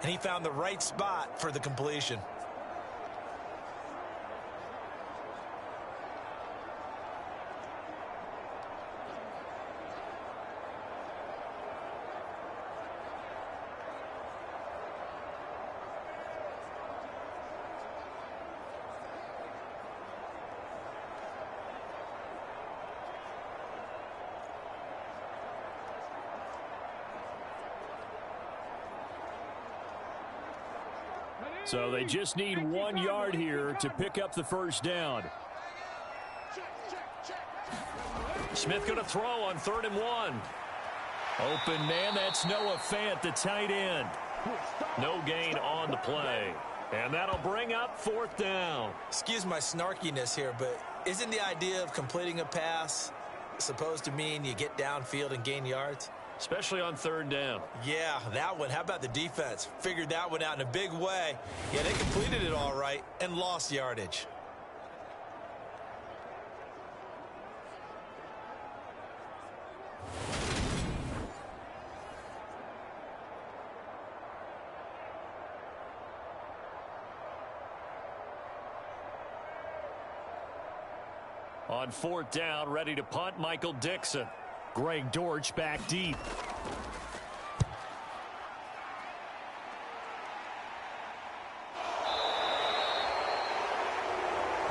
and he found the right spot for the completion. So they just need 1 yard here to pick up the first down. Smith going to throw on 3rd and 1. Open man, that's Noah Fant, the tight end. No gain on the play. And that'll bring up 4th down. Excuse my snarkiness here, but isn't the idea of completing a pass supposed to mean you get downfield and gain yards? Especially on 3rd down. Yeah, that one. How about the defense? Figured that one out in a big way. Yeah, they completed it all right and lost yardage. On 4th down, ready to punt, Michael Dixon. Greg Dortch back deep.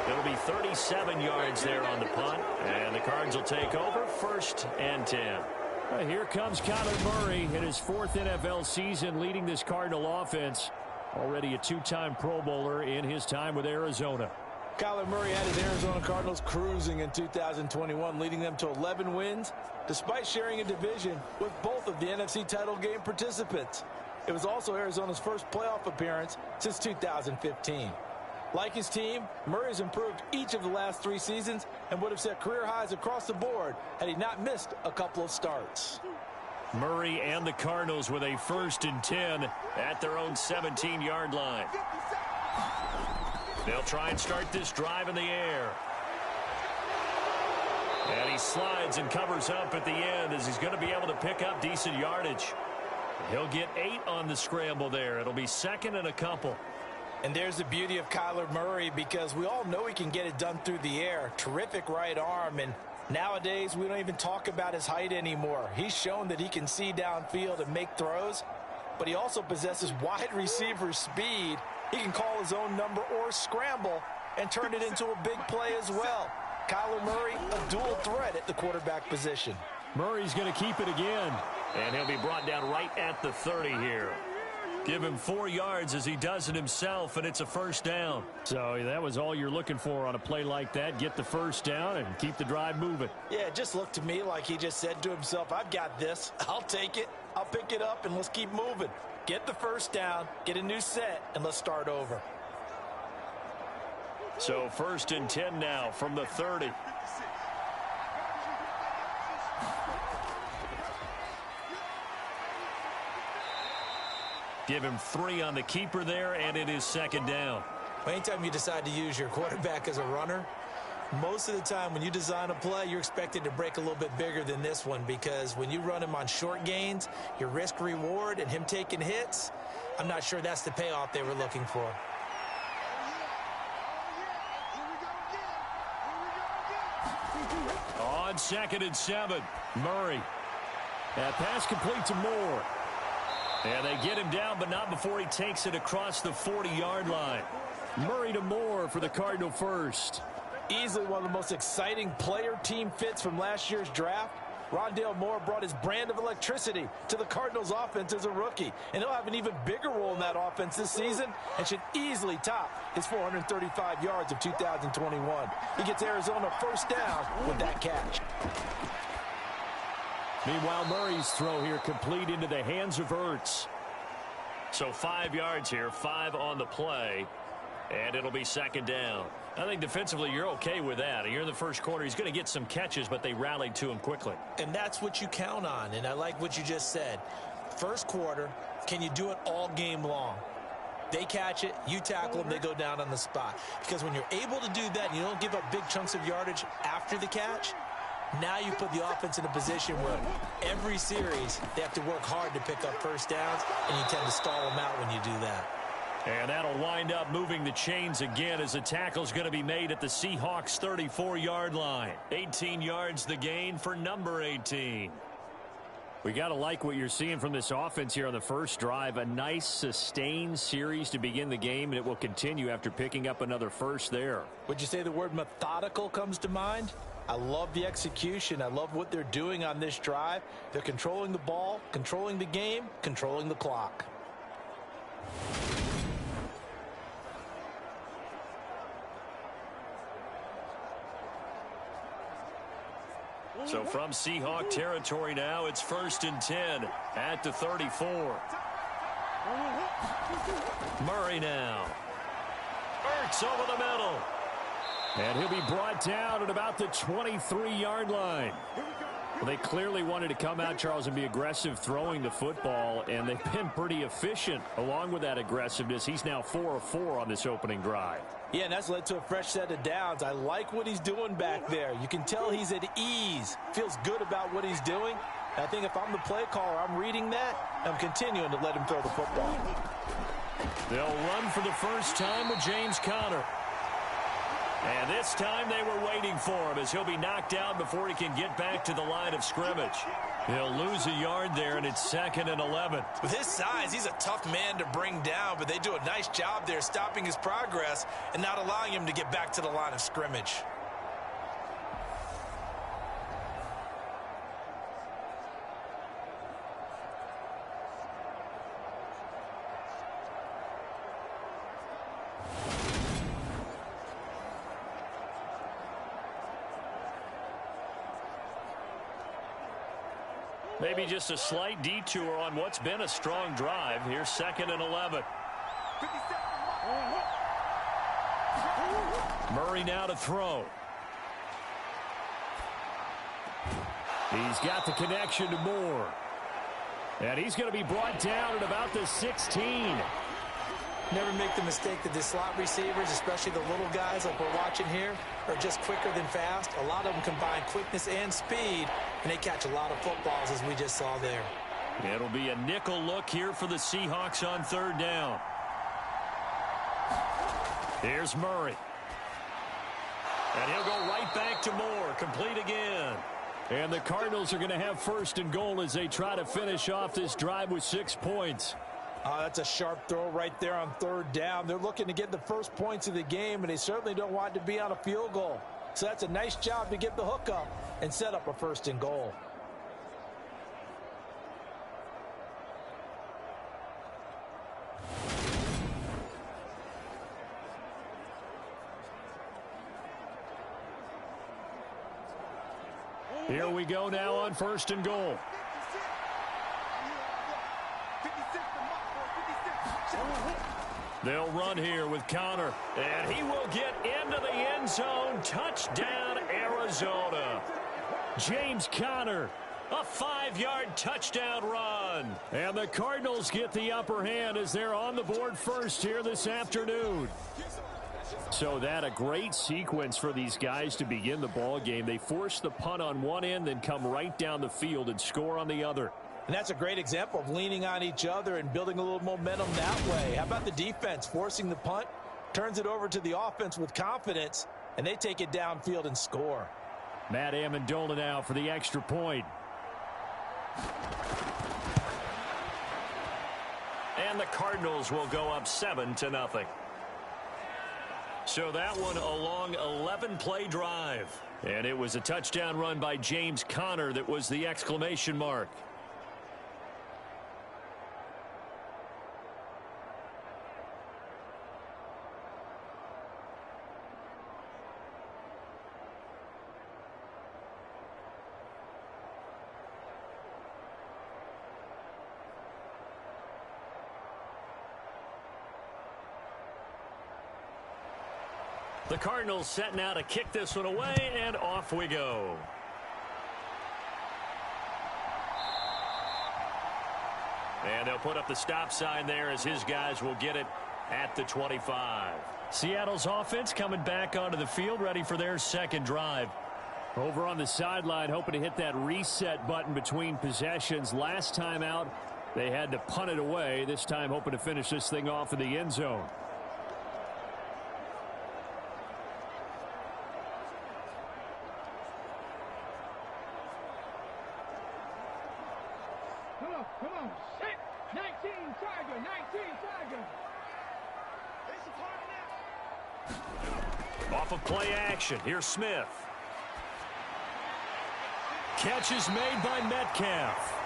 It'll be 37 yards there on the punt, and the Cards will take over 1st and 10. Here comes Kyler Murray in his 4th NFL season leading this Cardinal offense. Already a 2-time Pro Bowler in his time with Arizona. Kyler Murray had his Arizona Cardinals cruising in 2021, leading them to 11 wins, despite sharing a division with both of the NFC title game participants. It was also Arizona's first playoff appearance since 2015. Like his team, Murray has improved each of the last 3 seasons and would have set career highs across the board had he not missed a couple of starts. Murray and the Cardinals with a 1st and 10 at their own 17-yard line. They'll try and start this drive in the air. And he slides and covers up at the end as he's going to be able to pick up decent yardage. He'll get 8 on the scramble there. It'll be 2nd and a couple. And there's the beauty of Kyler Murray, because we all know he can get it done through the air. Terrific right arm, and nowadays we don't even talk about his height anymore. He's shown that he can see downfield and make throws, but he also possesses wide receiver speed. He can call his own number or scramble and turn it into a big play as well. Kyler Murray, a dual threat at the quarterback position. Murray's going to keep it again, and he'll be brought down right at the 30 here. Give him 4 yards as he does it himself, and it's a 1st down. So that was all you're looking for on a play like that. Get the 1st down and keep the drive moving. Yeah, it just looked to me like he just said to himself, I've got this. I'll take it. I'll pick it up, and let's keep moving. Get the 1st down, get a new set, and let's start over. So 1st and 10 now from the 30. Give him 3 on the keeper there, and it is 2nd down. Anytime you decide to use your quarterback as a runner, most of the time when you design a play, you're expected to break a little bit bigger than this one, because when you run him on short gains, your risk-reward and him taking hits, I'm not sure that's the payoff they were looking for. On 2nd and 7, Murray. That pass complete to Moore. And they get him down, but not before he takes it across the 40-yard line. Murray to Moore for the Cardinal 1st. Easily one of the most exciting player-team fits from last year's draft. Rondale Moore brought his brand of electricity to the Cardinals offense as a rookie, and he'll have an even bigger role in that offense this season and should easily top his 435 yards of 2021. He gets Arizona 1st down with that catch. Meanwhile, Murray's throw here complete into the hands of Ertz. So 5 yards here, 5 on the play, and it'll be 2nd down. I think defensively you're okay with that. You're in the 1st quarter. He's going to get some catches, but they rallied to him quickly. And that's what you count on, and I like what you just said. 1st quarter, can you do it all game long? They catch it, you tackle them, they go down on the spot. Because when you're able to do that and you don't give up big chunks of yardage after the catch, now you put the offense in a position where every series they have to work hard to pick up 1st downs, and you tend to stall them out when you And that'll wind up moving the chains again as the tackle's going to be made at the Seahawks' 34-yard line. 18 yards the gain for number 18. We got to like what you're seeing from this offense here on the first drive. A nice sustained series to begin the game, and it will continue after picking up another first there. Would you say the word methodical comes to mind? I love the execution. I love what they're doing on this drive. They're controlling the ball, controlling the game, controlling the clock. So from Seahawk territory now, it's 1st and 10 at the 34. Murray now. Ertz over the middle. And he'll be brought down at about the 23-yard line. Well, they clearly wanted to come out, Charles, and be aggressive throwing the football, and they've been pretty efficient along with that aggressiveness. He's now 4 of 4 on this opening drive. Yeah, and that's led to a fresh set of downs. I like what he's doing back there. You can tell he's at ease, feels good about what he's doing. And I think if I'm the play caller, I'm reading that, I'm continuing to let him throw the football. They'll run for the first time with James Conner. And this time they were waiting for him as he'll be knocked out before he can get back to the line of scrimmage. He'll lose a yard there, and it's 2nd and 11. With his size, he's a tough man to bring down, but they do a nice job there stopping his progress and not allowing him to get back to the line of scrimmage. Maybe just a slight detour on what's been a strong drive. Here's 2nd and 11. Murray now to throw. He's got the connection to Moore. And he's going to be brought down at about the 16. Never make the mistake that the slot receivers, especially the little guys like we're watching here, are just quicker than fast. A lot of them combine quickness and speed, and they catch a lot of footballs, as we just saw there. It'll be a nickel look here for the Seahawks on 3rd down. Here's Murray. And he'll go right back to Moore, complete again. And the Cardinals are going to have 1st and goal as they try to finish off this drive with 6 points. That's a sharp throw right there on 3rd down. They're looking to get the first points of the game, and they certainly don't want to be on a field goal. So that's a nice job to get the hook up and set up a 1st and goal. Here we go now on 1st and goal. They'll run here with Conner, and he will get into the end zone. Touchdown, Arizona. James Conner, a 5-yard touchdown run. And the Cardinals get the upper hand as they're on the board first here this afternoon. So that a great sequence for these guys to begin the ball game. They force the punt on one end, then come right down the field and score on the other. And that's a great example of leaning on each other and building a little momentum that way. How about the defense forcing the punt, turns it over to the offense with confidence, and they take it downfield and score. Matt Amendola now for the extra point. And the Cardinals will go up 7-0. So that one a long 11-play drive. And it was a touchdown run by James Conner that was the exclamation mark. The Cardinals setting out to kick this one away, and off we go. And they'll put up the stop sign there as his guys will get it at the 25. Seattle's offense coming back onto the field, ready for their 2nd drive. Over on the sideline, hoping to hit that reset button between possessions. Last time out, They had to punt it away, this time hoping to finish this thing off in the end zone. Come on, set 19 Tiger, 19 Tiger. Off of play action, here's Smith. Catch is made by Metcalf.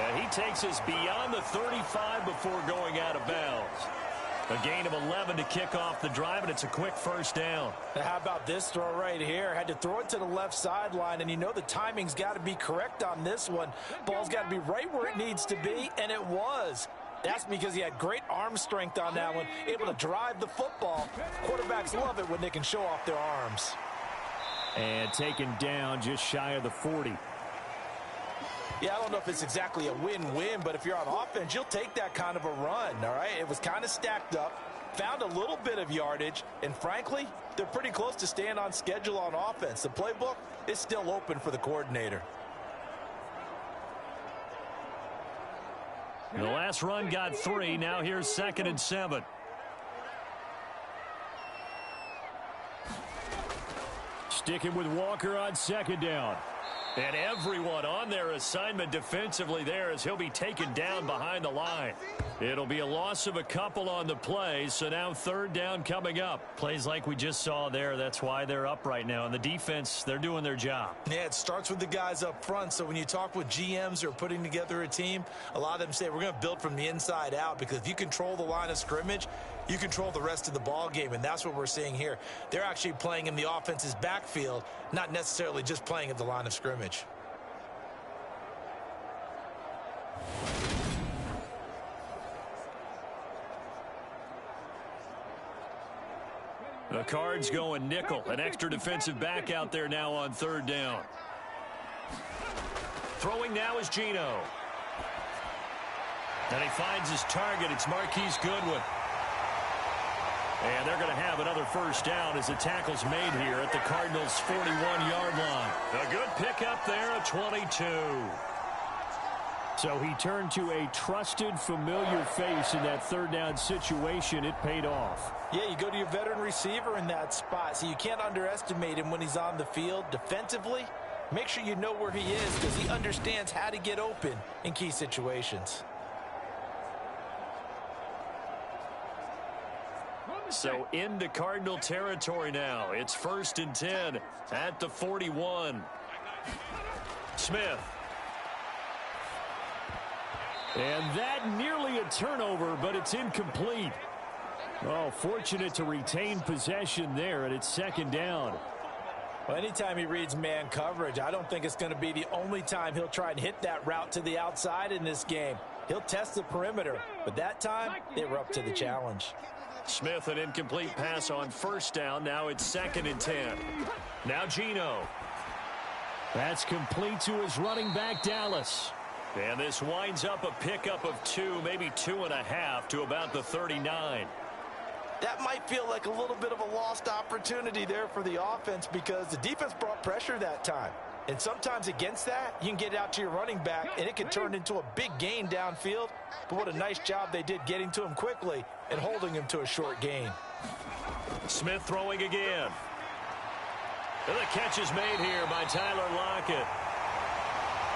And he takes us beyond the 35 before going out of bounds. A gain of 11 to kick off the drive, and it's a quick first down. How about this throw right here? Had to throw it to the left sideline, and you know the timing's got to be correct on this one. Ball's got to be right where it needs to be, and it was. That's because he had great arm strength on that one, able to drive the football. Quarterbacks love it when they can show off their arms. And taken down just shy of the 40. Yeah, I don't know if it's exactly a win-win, but if you're on offense, you'll take that kind of a run, all right? It was kind of stacked up, found a little bit of yardage, and frankly, they're pretty close to staying on schedule on offense. The playbook is still open for the coordinator. The last run got 3. Now here's 2nd and 7. Sticking with Walker on 2nd down. And everyone on their assignment defensively there as he'll be taken down behind the line. It'll be a loss of a couple on the play, so now 3rd down coming up. Plays like we just saw there, that's why they're up right now. And the defense, they're doing their job. Yeah, it starts with the guys up front, so when you talk with GMs who are putting together a team, a lot of them say we're going to build from the inside out, because if you control the line of scrimmage, you control the rest of the ball game, and that's what we're seeing here. They're actually playing in the offense's backfield, not necessarily just playing at the line of scrimmage. The Cards going nickel. An extra defensive back out there now on 3rd down. Throwing now is Geno. And he finds his target. It's Marquise Goodwin. And they're going to have another first down as the tackle's made here at the Cardinals' 41-yard line. A good pickup there at 22. So he turned to a trusted, familiar face in that 3rd down situation. It paid off. Yeah, you go to your veteran receiver in that spot, so you can't underestimate him when he's on the field. Defensively, make sure you know where he is, because he understands how to get open in key situations. So into Cardinal territory now. It's 1st and 10 at the 41. Smith. And that nearly a turnover, but it's incomplete. Oh, fortunate to retain possession there, and it's 2nd down. Well, anytime he reads man coverage, I don't think it's going to be the only time he'll try and hit that route to the outside in this game. He'll test the perimeter, but that time they were up to the challenge. Smith, an incomplete pass on 1st down. Now it's 2nd and 10. Now Geno. That's complete to his running back, Dallas. And this winds up a pickup of 2, maybe 2.5 to about the 39. That might feel like a little bit of a lost opportunity there for the offense, because the defense brought pressure that time. And sometimes against that, you can get out to your running back, and it can turn into a big gain downfield. But what a nice job they did getting to him quickly and holding him to a short gain. Smith throwing again. And the catch is made here by Tyler Lockett.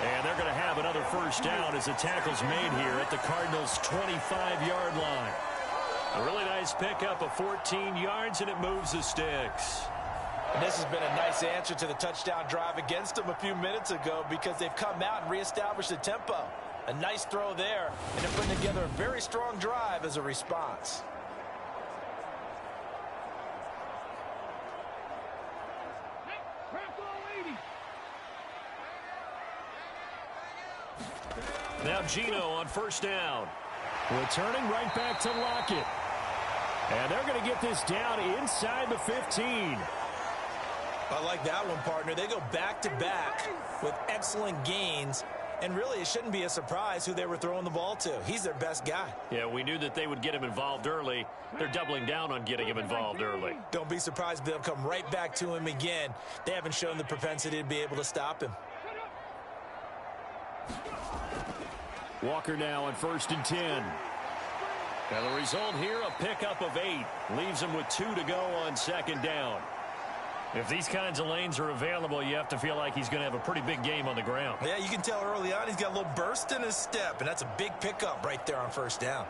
And they're going to have another first down as the tackle's made here at the Cardinals' 25-yard line. A really nice pickup of 14 yards, and it moves the sticks. And this has been a nice answer to the touchdown drive against them a few minutes ago, because they've come out and reestablished the tempo. A nice throw there, and they're putting together a very strong drive as a response. Now Geno on 1st down. Returning right back to Lockett. And they're going to get this down inside the 15. I like that one, partner. They go back-to-back with excellent gains. And really, it shouldn't be a surprise who they were throwing the ball to. He's their best guy. Yeah, we knew that they would get him involved early. They're doubling down on getting him involved early. Don't be surprised if they'll come right back to him again. They haven't shown the propensity to be able to stop him. Walker now on 1st and 10. Now the result here, a pickup of 8. Leaves him with 2 to go on 2nd down. If these kinds of lanes are available, you have to feel like he's going to have a pretty big game on the ground. Yeah, you can tell early on he's got a little burst in his step, and that's a big pickup right there on 1st down.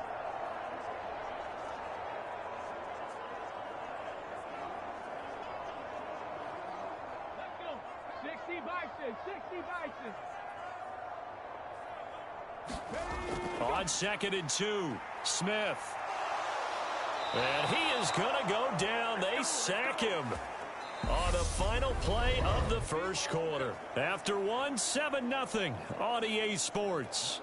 Let's go. 60 Bison. 60 Bison. On 2nd and 2, Smith. And he is going to go down. They sack him on the final play of the 1st quarter. After 7-0 on EA Sports.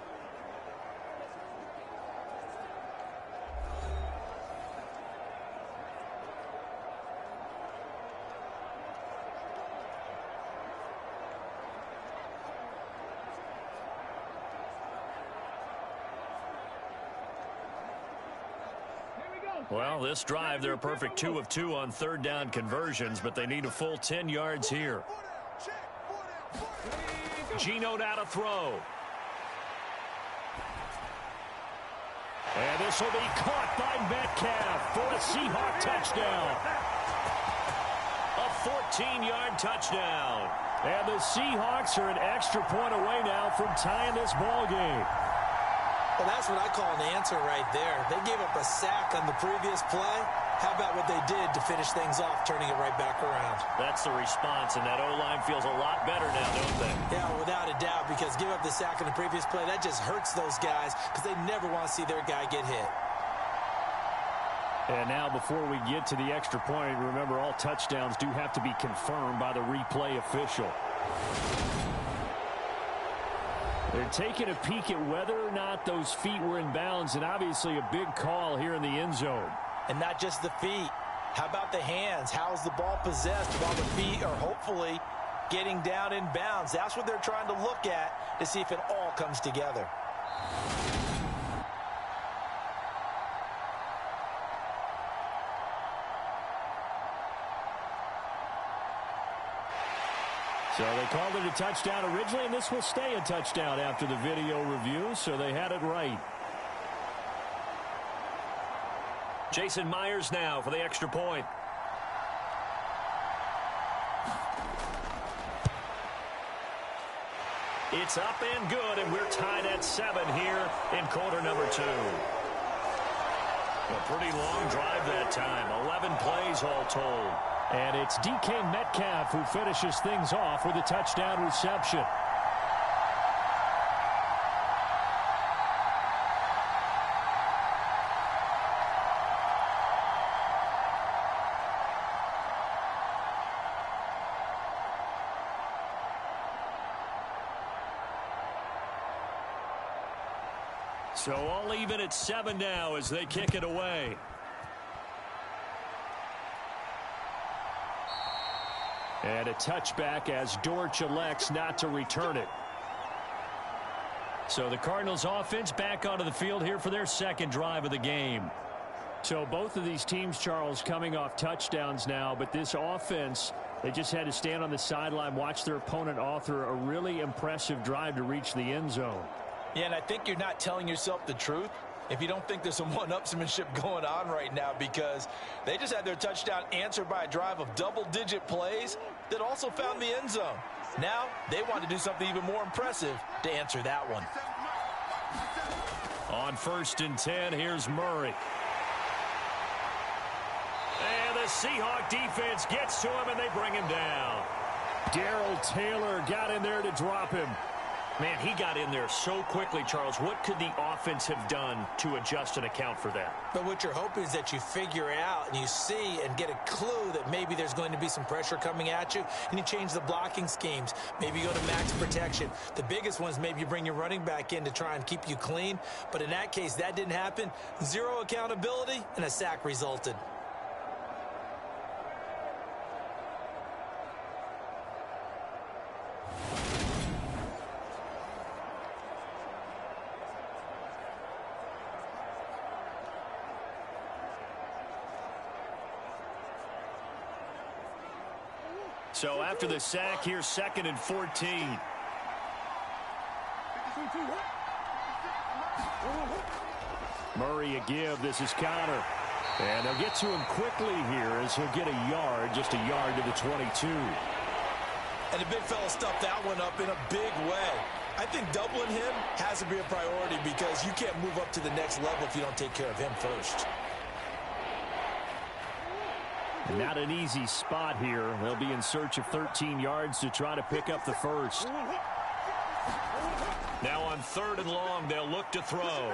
Well, this drive, they're a perfect 2 of 2 on 3rd down conversions, but they need a full 10 yards here. Geno now to throw. And this will be caught by Metcalf for a Seahawk touchdown. A 14-yard touchdown. And the Seahawks are an extra point away now from tying this ball game. Well, that's what I call an answer right there. They gave up a sack on the previous play. How about what they did to finish things off, turning it right back around? That's the response, and that O-line feels a lot better now, don't they? Yeah, without a doubt, because give up the sack on the previous play, that just hurts those guys because they never want to see their guy get hit. And now before we get to the extra point, remember all touchdowns do have to be confirmed by the replay official. They're taking a peek at whether or not those feet were in bounds, and obviously a big call here in the end zone. And not just the feet. How about the hands? How is the ball possessed while the feet are hopefully getting down in bounds? That's what they're trying to look at to see if it all comes together. So they called it a touchdown originally, and this will stay a touchdown after the video review, so they had it right. Jason Myers now for the extra point. It's up and good, and we're tied at 7 here in quarter number 2. A pretty long drive that time, 11 plays all told. And it's DK Metcalf who finishes things off with a touchdown reception. So all even at 7 now as they kick it away. And a touchback as Dortch elects not to return it. So the Cardinals offense back onto the field here for their 2nd drive of the game. So both of these teams, Charles, coming off touchdowns now, but this offense, they just had to stand on the sideline, watch their opponent author a really impressive drive to reach the end zone. Yeah, and I think you're not telling yourself the truth if you don't think there's some one-upsmanship going on right now, because they just had their touchdown answered by a drive of double-digit plays that also found the end zone. Now they want to do something even more impressive to answer that one. On 1st and 10, here's Murray. And the Seahawk defense gets to him, and they bring him down. Darrell Taylor got in there to drop him. Man, he got in there so quickly, Charles. What could the offense have done to adjust and account for that? But what you're hoping is that you figure out and you see and get a clue that maybe there's going to be some pressure coming at you, and you change the blocking schemes. Maybe you go to max protection. The biggest one is maybe you bring your running back in to try and keep you clean. But in that case, that didn't happen. Zero accountability, and a sack resulted. So after the sack, here's 2nd and 14. can't give. This is Connor. And they'll get to him quickly here as he'll get a yard, just a yard to the 22. And the big fella stuffed that one up in a big way. I think doubling him has to be a priority because you can't move up to the next level if you don't take care of him first. And not an easy spot here. They'll be in search of 13 yards to try to pick up the first. Now on 3rd and long, they'll look to throw.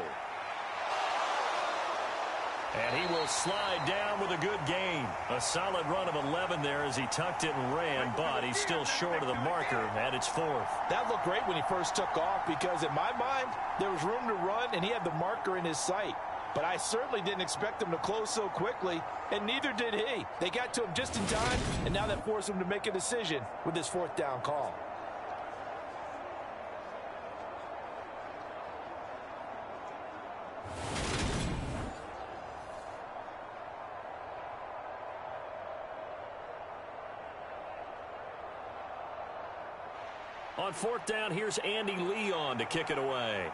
And he will slide down with a good gain. A solid run of 11 there as he tucked it and ran, but he's still short of the marker at its 4th. That looked great when he first took off because in my mind, there was room to run and he had the marker in his sight. But I certainly didn't expect him to close so quickly, and neither did he. They got to him just in time, and now that forced him to make a decision with his 4th down call. On 4th down, here's Andy Leon to kick it away.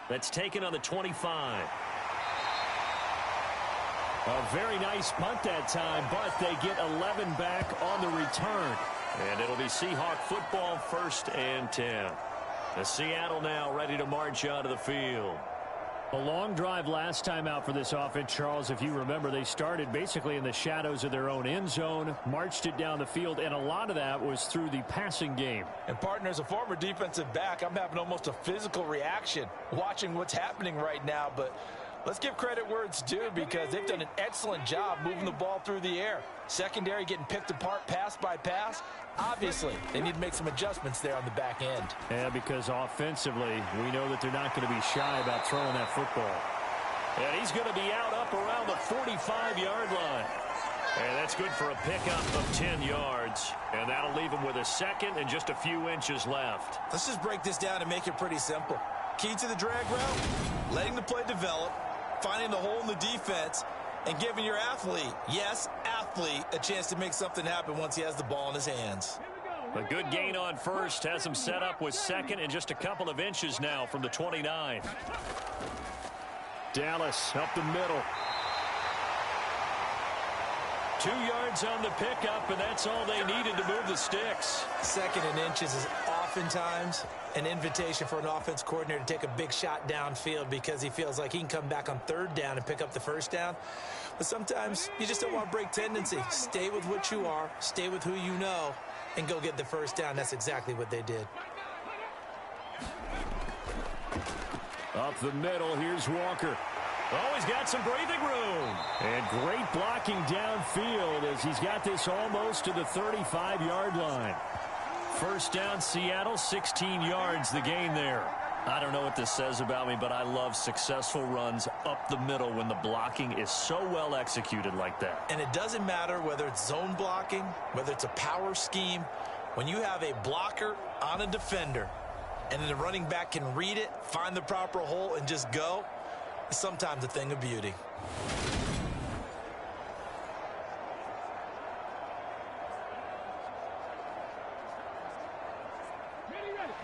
That's taken on the 25. A very nice punt that time, but they get 11 back on the return. And it'll be Seahawk football, 1st and 10. The Seattle now ready to march out of the field. A long drive last time out for this offense, Charles. If you remember, they started basically in the shadows of their own end zone, marched it down the field, and a lot of that was through the passing game. And, partner, as a former defensive back, I'm having almost a physical reaction watching what's happening right now. But let's give credit where it's due because they've done an excellent job moving the ball through the air. Secondary getting picked apart pass by pass. Obviously, they need to make some adjustments there on the back end. Yeah, because offensively, we know that they're not going to be shy about throwing that football. And he's going to be out up around the 45-yard line. And that's good for a pickup of 10 yards. And that'll leave him with a 2nd and just a few inches left. Let's just break this down and make it pretty simple. Key to the drag route, letting the play develop, finding the hole in the defense, and giving your athlete, yes, athlete, a chance to make something happen once he has the ball in his hands. A good gain on 1st has him set up with 2nd and just a couple of inches now from the 29. Dallas up the middle. 2 yards on the pickup, and that's all they needed to move the sticks. 2nd and inches is oftentimes an invitation for an offense coordinator to take a big shot downfield because he feels like he can come back on 3rd down and pick up the 1st down. But sometimes you just don't want to break tendency. Stay with what you are, stay with who you know, and go get the 1st down. That's exactly what they did. Up the middle, here's Walker. Oh, he's got some breathing room. And great blocking downfield as he's got this almost to the 35-yard line. 1st down, Seattle, 16 yards, the gain there. I don't know what this says about me, but I love successful runs up the middle when the blocking is so well executed like that. And it doesn't matter whether it's zone blocking, whether it's a power scheme. When you have a blocker on a defender and then the running back can read it, find the proper hole, and just go, it's sometimes a thing of beauty.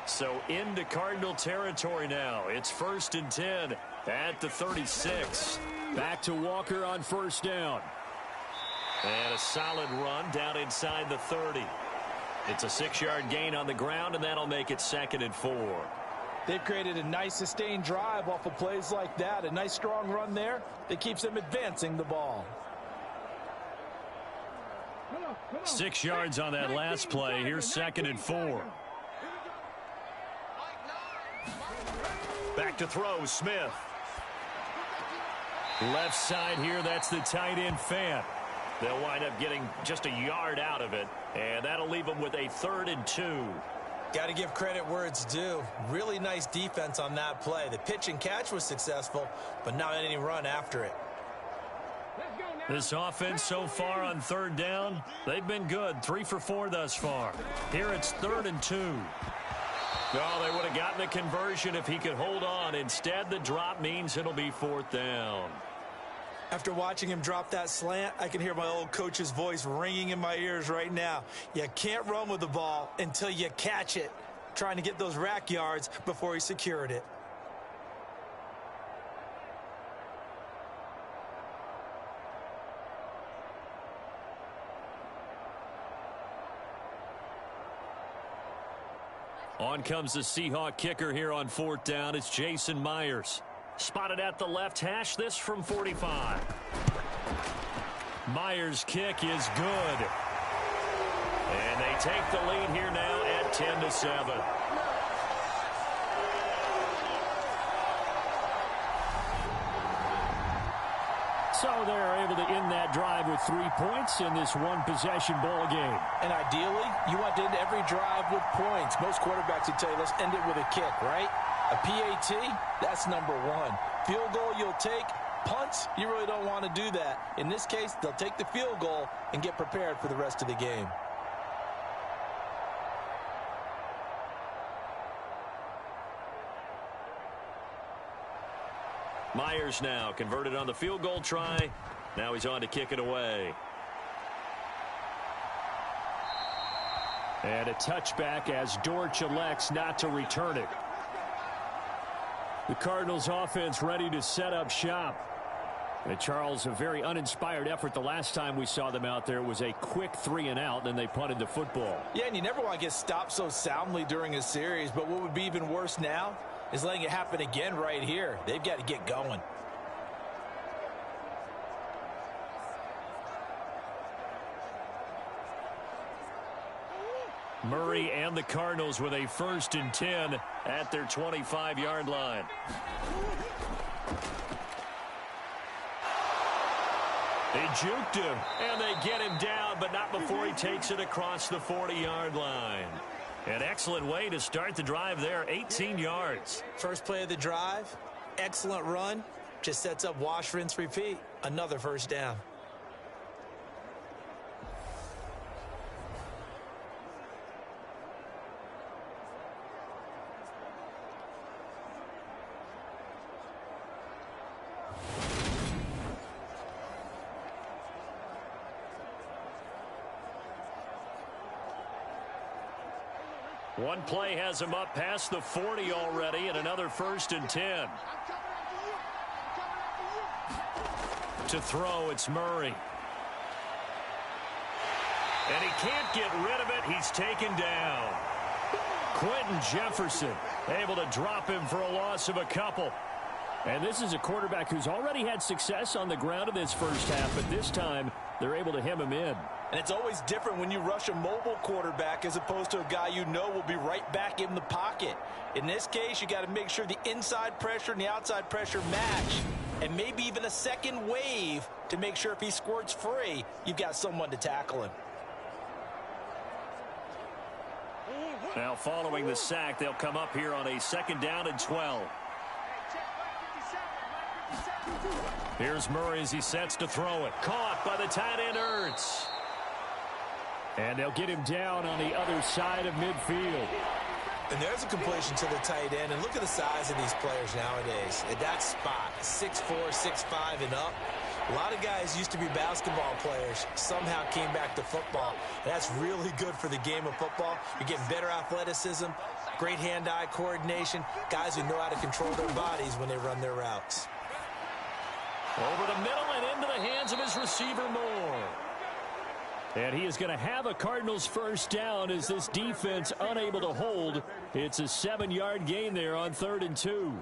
So into Cardinal territory now. It's 1st and 10 at the 36. Back to Walker on 1st down. And a solid run down inside the 30. It's a 6-yard gain on the ground, and that'll make it 2nd and 4. They've created a nice sustained drive off of plays like that. A nice strong run there that keeps them advancing the ball. 6 yards on that last play. Here's 2nd and 4. Back to throw, Smith. Left side here, that's the tight end Fant. They'll wind up getting just a yard out of it, and that'll leave them with a 3rd and 2. Got to give credit where it's due. Really nice defense on that play. The pitch and catch was successful, but not any run after it. This offense so far on 3rd down, they've been good. 3 for 4 thus far. Here it's 3rd and 2. Oh, they would have gotten the conversion if he could hold on. Instead, the drop means it'll be 4th down. After watching him drop that slant, I can hear my old coach's voice ringing in my ears right now. You can't run with the ball until you catch it. Trying to get those rack yards before he secured it. On comes the Seahawk kicker here on 4th down. It's Jason Myers. Spotted at the left hash, this from 45. Myers' kick is good. And they take the lead here now at 10-7. So they're able to end that drive with 3 points in this one-possession ball game. And ideally, you want to end every drive with points. Most quarterbacks would tell you, let's end it with a kick, right? A PAT, that's number one. Field goal you'll take. Punts, you really don't want to do that. In this case, they'll take the field goal and get prepared for the rest of the game. Myers now converted on the field goal try. Now he's on to kick it away. And a touchback as Dortch elects not to return it. The Cardinals offense ready to set up shop. And Charles, a very uninspired effort the last time we saw them out there. It was a quick 3-and-out, then they punted the football. Yeah, and you never want to get stopped so soundly during a series, but what would be even worse now is letting it happen again right here. They've got to get going. Murray and the Cardinals with a 1st and 10 at their 25-yard line. They juked him, and they get him down, but not before he takes it across the 40-yard line. An excellent way to start the drive there, 18 yards. First play of the drive, excellent run, just sets up wash, rinse, repeat. Another 1st down. One play has him up past the 40 already, and another 1st and 10. To throw, it's Murray. And he can't get rid of it. He's taken down. Quentin Jefferson able to drop him for a loss of a couple. And this is a quarterback who's already had success on the ground in this first half, but this time they're able to hem him in. And it's always different when you rush a mobile quarterback as opposed to a guy you know will be right back in the pocket. In this case, you got to make sure the inside pressure and the outside pressure match. And maybe even a second wave to make sure if he squirts free, you've got someone to tackle him. Now following the sack, they'll come up here on a 2nd down and 12. Here's Murray as he sets to throw it. Caught by the tight end, Ertz. And they'll get him down on the other side of midfield. And there's a completion to the tight end. And look at the size of these players nowadays. At that spot, 6'4", 6'5", and up. A lot of guys used to be basketball players, somehow came back to football. And that's really good for the game of football. You're getting better athleticism, great hand-eye coordination, guys who know how to control their bodies when they run their routes. Over the middle and into the hands of his receiver, Moore. And he is going to have a Cardinals 1st down as this defense unable to hold. It's a 7-yard gain there on 3rd and 2.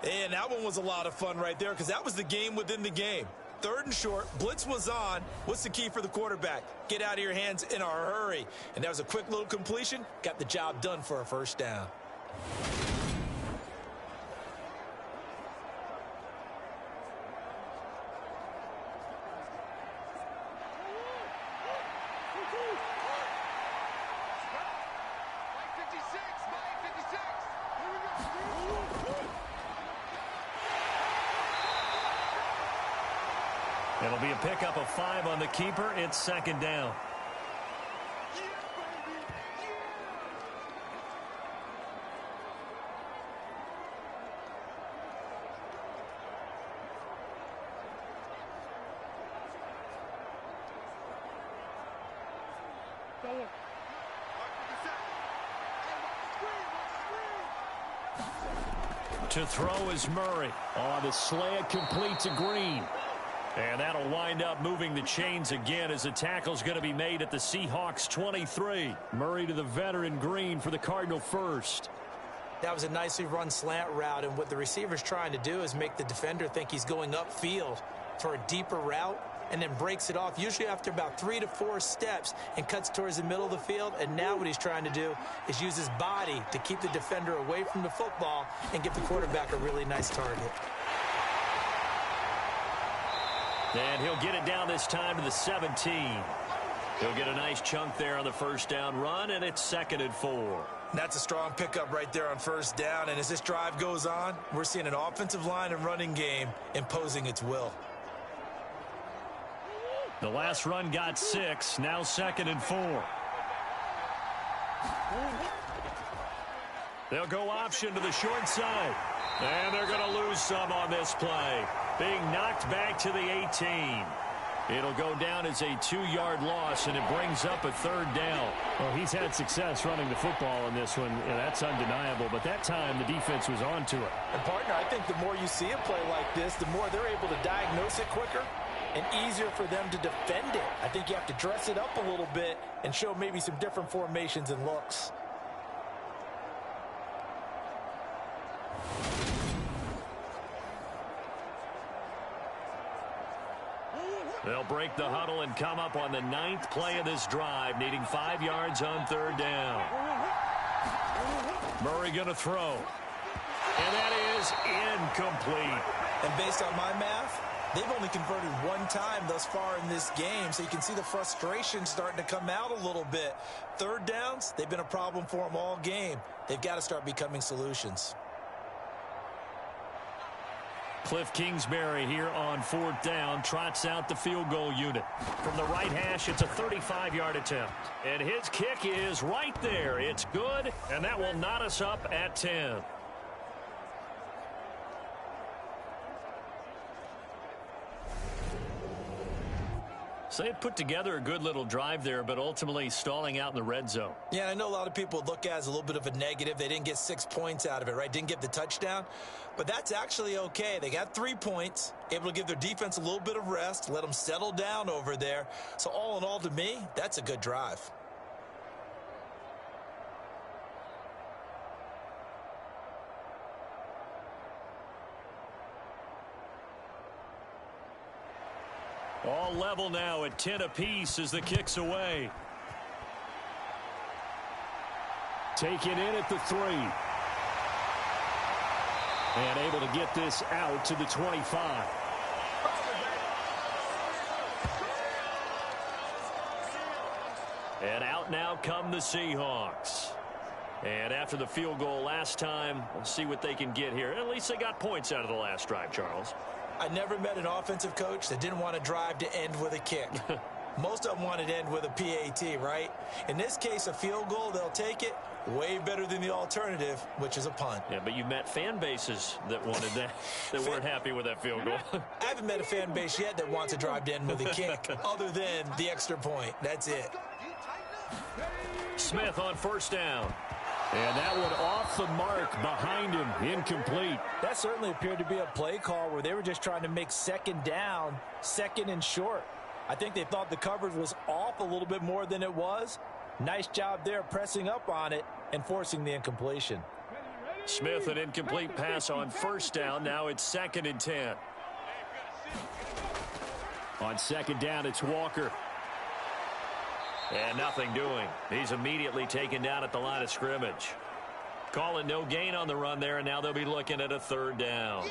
And that one was a lot of fun right there because that was the game within the game. 3rd and short, blitz was on. What's the key for the quarterback? Get out of your hands in a hurry. And that was a quick little completion. Got the job done for a 1st down. It'll be a pickup of 5 on the keeper. It's 2nd down. To throw is Murray. On the slant, complete to Green. And that'll wind up moving the chains again as the tackle's going to be made at the Seahawks 23. Murray to the veteran Green for the Cardinal first. That was a nicely run slant route, and what the receiver's trying to do is make the defender think he's going upfield for a deeper route, and then breaks it off, usually after about 3 to 4 steps, and cuts towards the middle of the field. And now what he's trying to do is use his body to keep the defender away from the football and give the quarterback a really nice target. And he'll get it down this time to the 17. He'll get a nice chunk there on the first down run, and it's 2nd and 4. That's a strong pickup right there on first down, and as this drive goes on, we're seeing an offensive line and running game imposing its will. The last run got 6, now 2nd and 4. They'll go option to the short side. And they're going to lose some on this play. Being knocked back to the 18. It'll go down as a 2-yard loss, and it brings up a 3rd down. Well, he's had success running the football in this one. Yeah, that's undeniable. But that time, the defense was on to it. And, partner, I think the more you see a play like this, the more they're able to diagnose it quicker and easier for them to defend it. I think you have to dress it up a little bit and show maybe some different formations and looks. They'll break the huddle and come up on the 9th play of this drive, needing 5 yards on 3rd down. Murray going to throw. And that is incomplete. And based on my math, they've only converted 1 time thus far in this game, so you can see the frustration starting to come out a little bit. 3rd downs, they've been a problem for them all game. They've got to start becoming solutions. Cliff Kingsbury here on 4th down, trots out the field goal unit. From the right hash, it's a 35-yard attempt. And his kick is right there. It's good, and that will knot us up at 10. So they put together a good little drive there, but ultimately stalling out in the red zone. Yeah, I know a lot of people look at it as a little bit of a negative. They didn't get 6 points out of it, right? Didn't get the touchdown. But that's actually okay. They got 3 points, able to give their defense a little bit of rest, let them settle down over there. So all in all, to me, that's a good drive. All level now at 10 apiece as the kick's away. Taken in at the 3. And able to get this out to the 25. And out now come the Seahawks. And after the field goal last time, we'll see what they can get here. At least they got points out of the last drive, Charles. I never met an offensive coach that didn't want to drive to end with a kick. Most of them wanted to end with a PAT, right? In this case, a field goal, they'll take it. Way better than the alternative, which is a punt. Yeah, but you met fan bases that wanted that, that weren't happy with that field goal. I haven't met a fan base yet that wants to drive to end with a kick, other than the extra point. That's it. Smith on 1st down. And that one off the mark behind him, incomplete. That certainly appeared to be a play call where they were just trying to make 2nd down, 2nd and short. I think they thought the coverage was off a little bit more than it was. Nice job there pressing up on it and forcing the incompletion. Smith, an incomplete pass on 1st down. Now it's 2nd and 10. On 2nd down, it's Walker. And nothing doing. He's immediately taken down at the line of scrimmage. Calling no gain on the run there, and now they'll be looking at a 3rd down.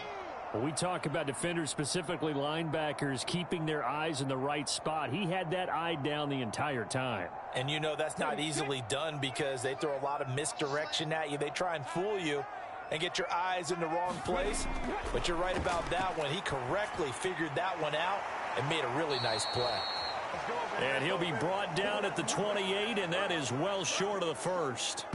Well, we talk about defenders, specifically linebackers, keeping their eyes in the right spot. He had that eye down the entire time. And you know that's not easily done because they throw a lot of misdirection at you. They try and fool you and get your eyes in the wrong place. But you're right about that one. He correctly figured that one out and made a really nice play. And he'll be brought down at the 28, and that is well short of the 1st.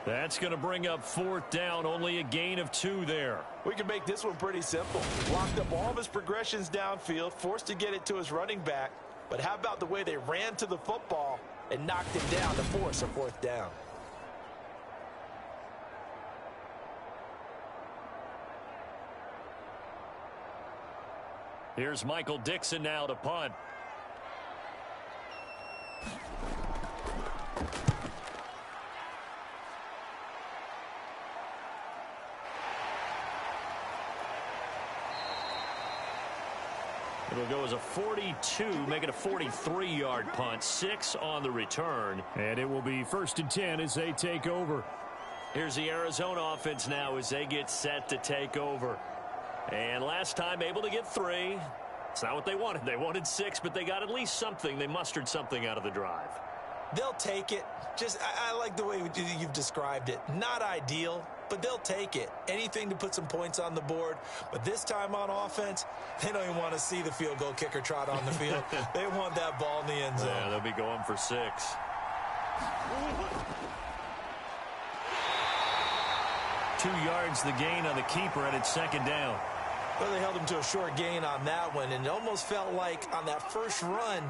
That's going to bring up 4th down, only a gain of 2 there. We can make this one pretty simple. Blocked up all of his progressions downfield, forced to get it to his running back. But how about the way they ran to the football and knocked him down to force a 4th down? Here's Michael Dixon now to punt. It'll go as a 42, make it a 43-yard punt. 6 on the return. And it will be 1st and 10 as they take over. Here's the Arizona offense now as they get set to take over. And last time able to get 3. It's not what they wanted. They wanted 6, but they got at least something. They mustered something out of the drive. They'll take it. I like the way you've described it. Not ideal, but they'll take it. Anything to put some points on the board. But this time on offense, they don't even want to see the field goal kicker trot on the field. They want that ball in the end zone. Yeah, they'll be going for 6. 2 yards the gain on the keeper, and it's 2nd down. Well, they held him to a short gain on that one, and it almost felt like on that first run,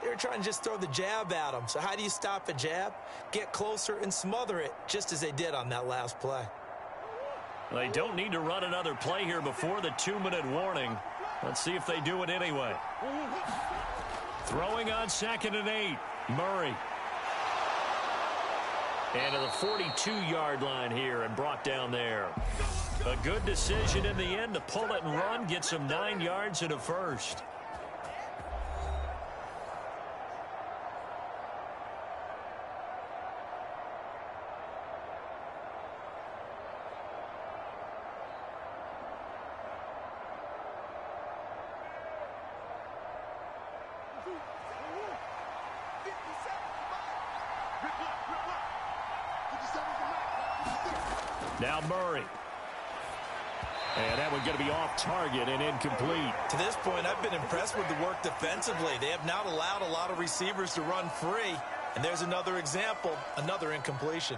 they were trying to just throw the jab at him. So how do you stop a jab? Get closer and smother it, just as they did on that last play. They don't need to run another play here before the 2-minute warning. Let's see if they do it anyway. Throwing on 2nd and 8. Murray. And to the 42-yard line here and brought down there. A good decision in the end to pull it and run, get some 9 yards and a first. Now Murray. And that one going to be off target and incomplete. To this point, I've been impressed with the work defensively. They have not allowed a lot of receivers to run free. And there's another example, another incompletion.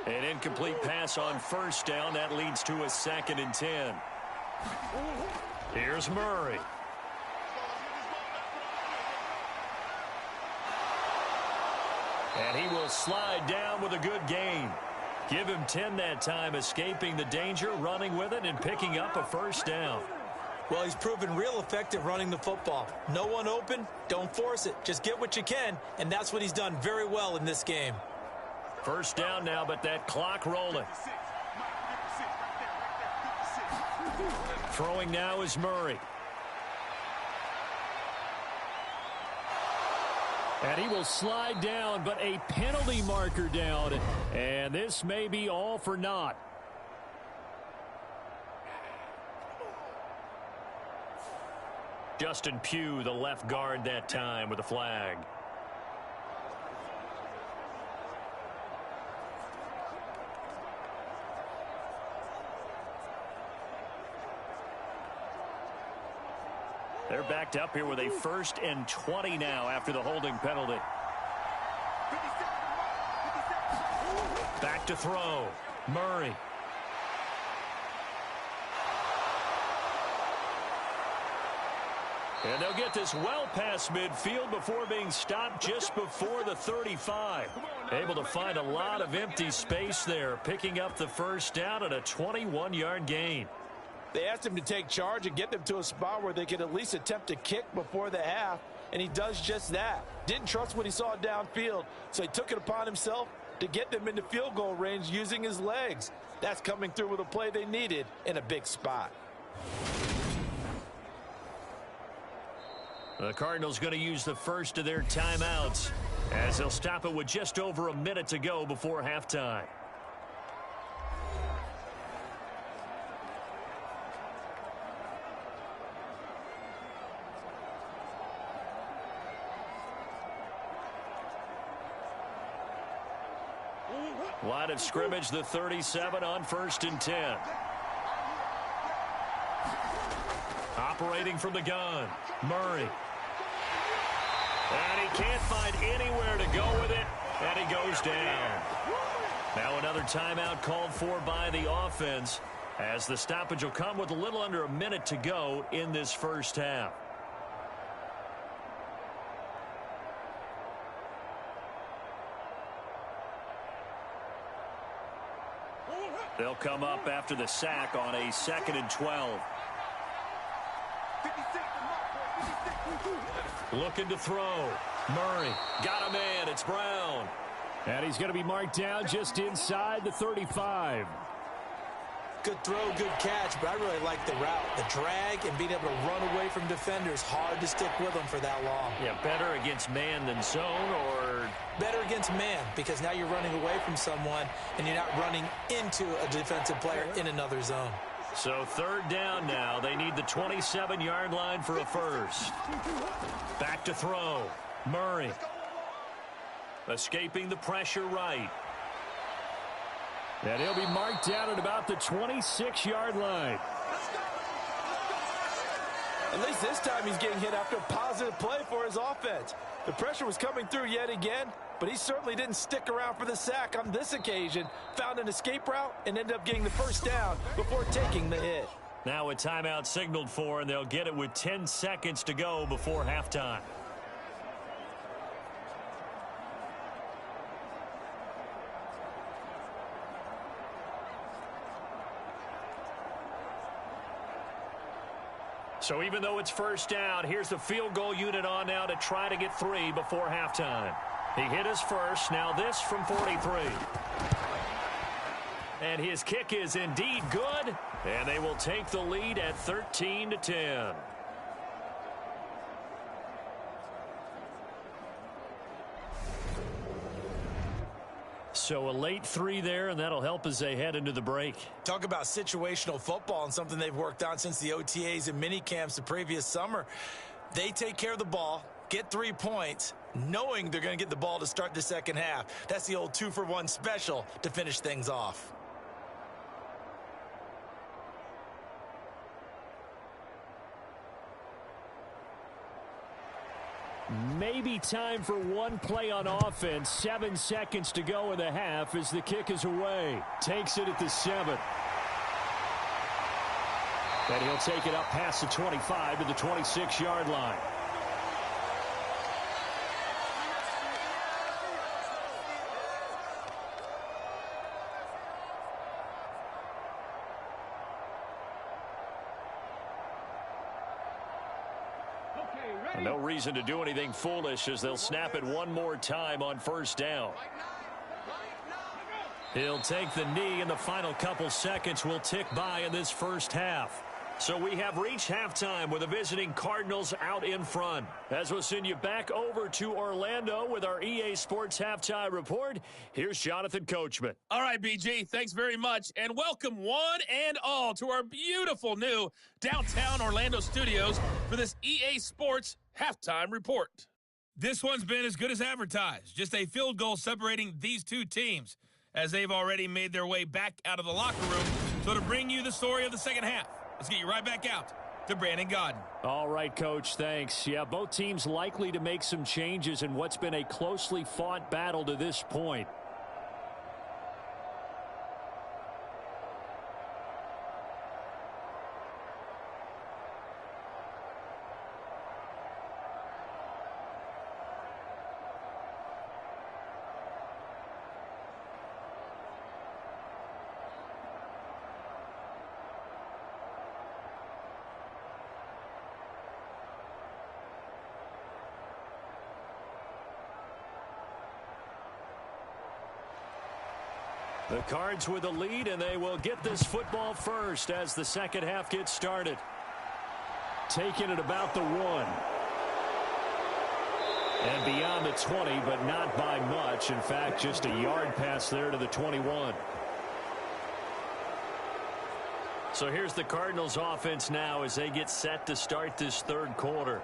An incomplete pass on 1st down. That leads to a 2nd and 10. Here's Murray. And he will slide down with a good gain. Give him 10 that time, escaping the danger, running with it, and picking up a 1st down. Well, he's proven real effective running the football. No one open, don't force it. Just get what you can, and that's what he's done very well in this game. 1st down now, but that clock rolling. Throwing now is Murray. And he will slide down, but a penalty marker down. And this may be all for naught. Justin Pugh, the left guard that time with a flag. They're backed up here with a 1st and 20 now after the holding penalty. Back to throw. Murray. And they'll get this well past midfield before being stopped just before the 35. Able to find a lot of empty space there, picking up the 1st down and a 21-yard gain. They asked him to take charge and get them to a spot where they could at least attempt to kick before the half, and he does just that. Didn't trust what he saw downfield, so he took it upon himself to get them into field goal range using his legs. That's coming through with a play they needed in a big spot. The Cardinals going to use the first of their timeouts as they'll stop it with just over a minute to go before halftime. Line of scrimmage, the 37 on 1st and 10. Operating from the gun, Murray. And he can't find anywhere to go with it, and he goes down. Now another timeout called for by the offense as the stoppage will come with a little under a minute to go in this 1st half. They'll come up after the sack on a 2nd and 12. Looking to throw. Murray got a man. It's Brown. And he's going to be marked down just inside the 35. Good throw, good catch, but I really like the route. The drag and being able to run away from defenders. Hard to stick with them for that long. Yeah, better against man than zone, or better against man, because now you're running away from someone and you're not running into a defensive player in another zone. So 3rd down now. They need the 27-yard line for a first. Back to throw. Murray. Escaping the pressure right. And he'll be marked down at about the 26-yard line. At least this time he's getting hit after a positive play for his offense. The pressure was coming through yet again, but he certainly didn't stick around for the sack on this occasion. Found an escape route and ended up getting the first down before taking the hit. Now a timeout signaled for, and they'll get it with 10 seconds to go before halftime. So even though it's first down, here's the field goal unit on now to try to get 3 before halftime. He hit his first. Now this from 43. And his kick is indeed good. And they will take the lead at 13-10. So a late 3 there, and that'll help as they head into the break. Talk about situational football and something they've worked on since the OTAs and mini camps the previous summer. They take care of the ball, get 3 points, knowing they're going to get the ball to start the second half. That's the old 2-for-1 special to finish things off. Maybe time for one play on offense. 7 seconds to go in the half as the kick is away. Takes it at the 7. And he'll take it up past the 25 to the 26-yard line. No reason to do anything foolish as they'll snap it one more time on first down. He'll take the knee, and the final couple seconds will tick by in this first half. So we have reached halftime with the visiting Cardinals out in front. As we'll send you back over to Orlando with our EA Sports Halftime Report, here's Jonathan Coachman. All right, BG, thanks very much. And welcome one and all to our beautiful new downtown Orlando studios for this EA Sports Halftime Report. This one's been as good as advertised. Just a field goal separating these two teams as they've already made their way back out of the locker room. So to bring you the story of the second half, let's get you right back out to Brandon Godden. All right, Coach, thanks. Yeah, both teams likely to make some changes in what's been a closely fought battle to this point. The Cards with a lead, and they will get this football first as the second half gets started. Taking it about the 1. And beyond the 20, but not by much. In fact, just a yard pass there to the 21. So here's the Cardinals offense now as they get set to start this third quarter.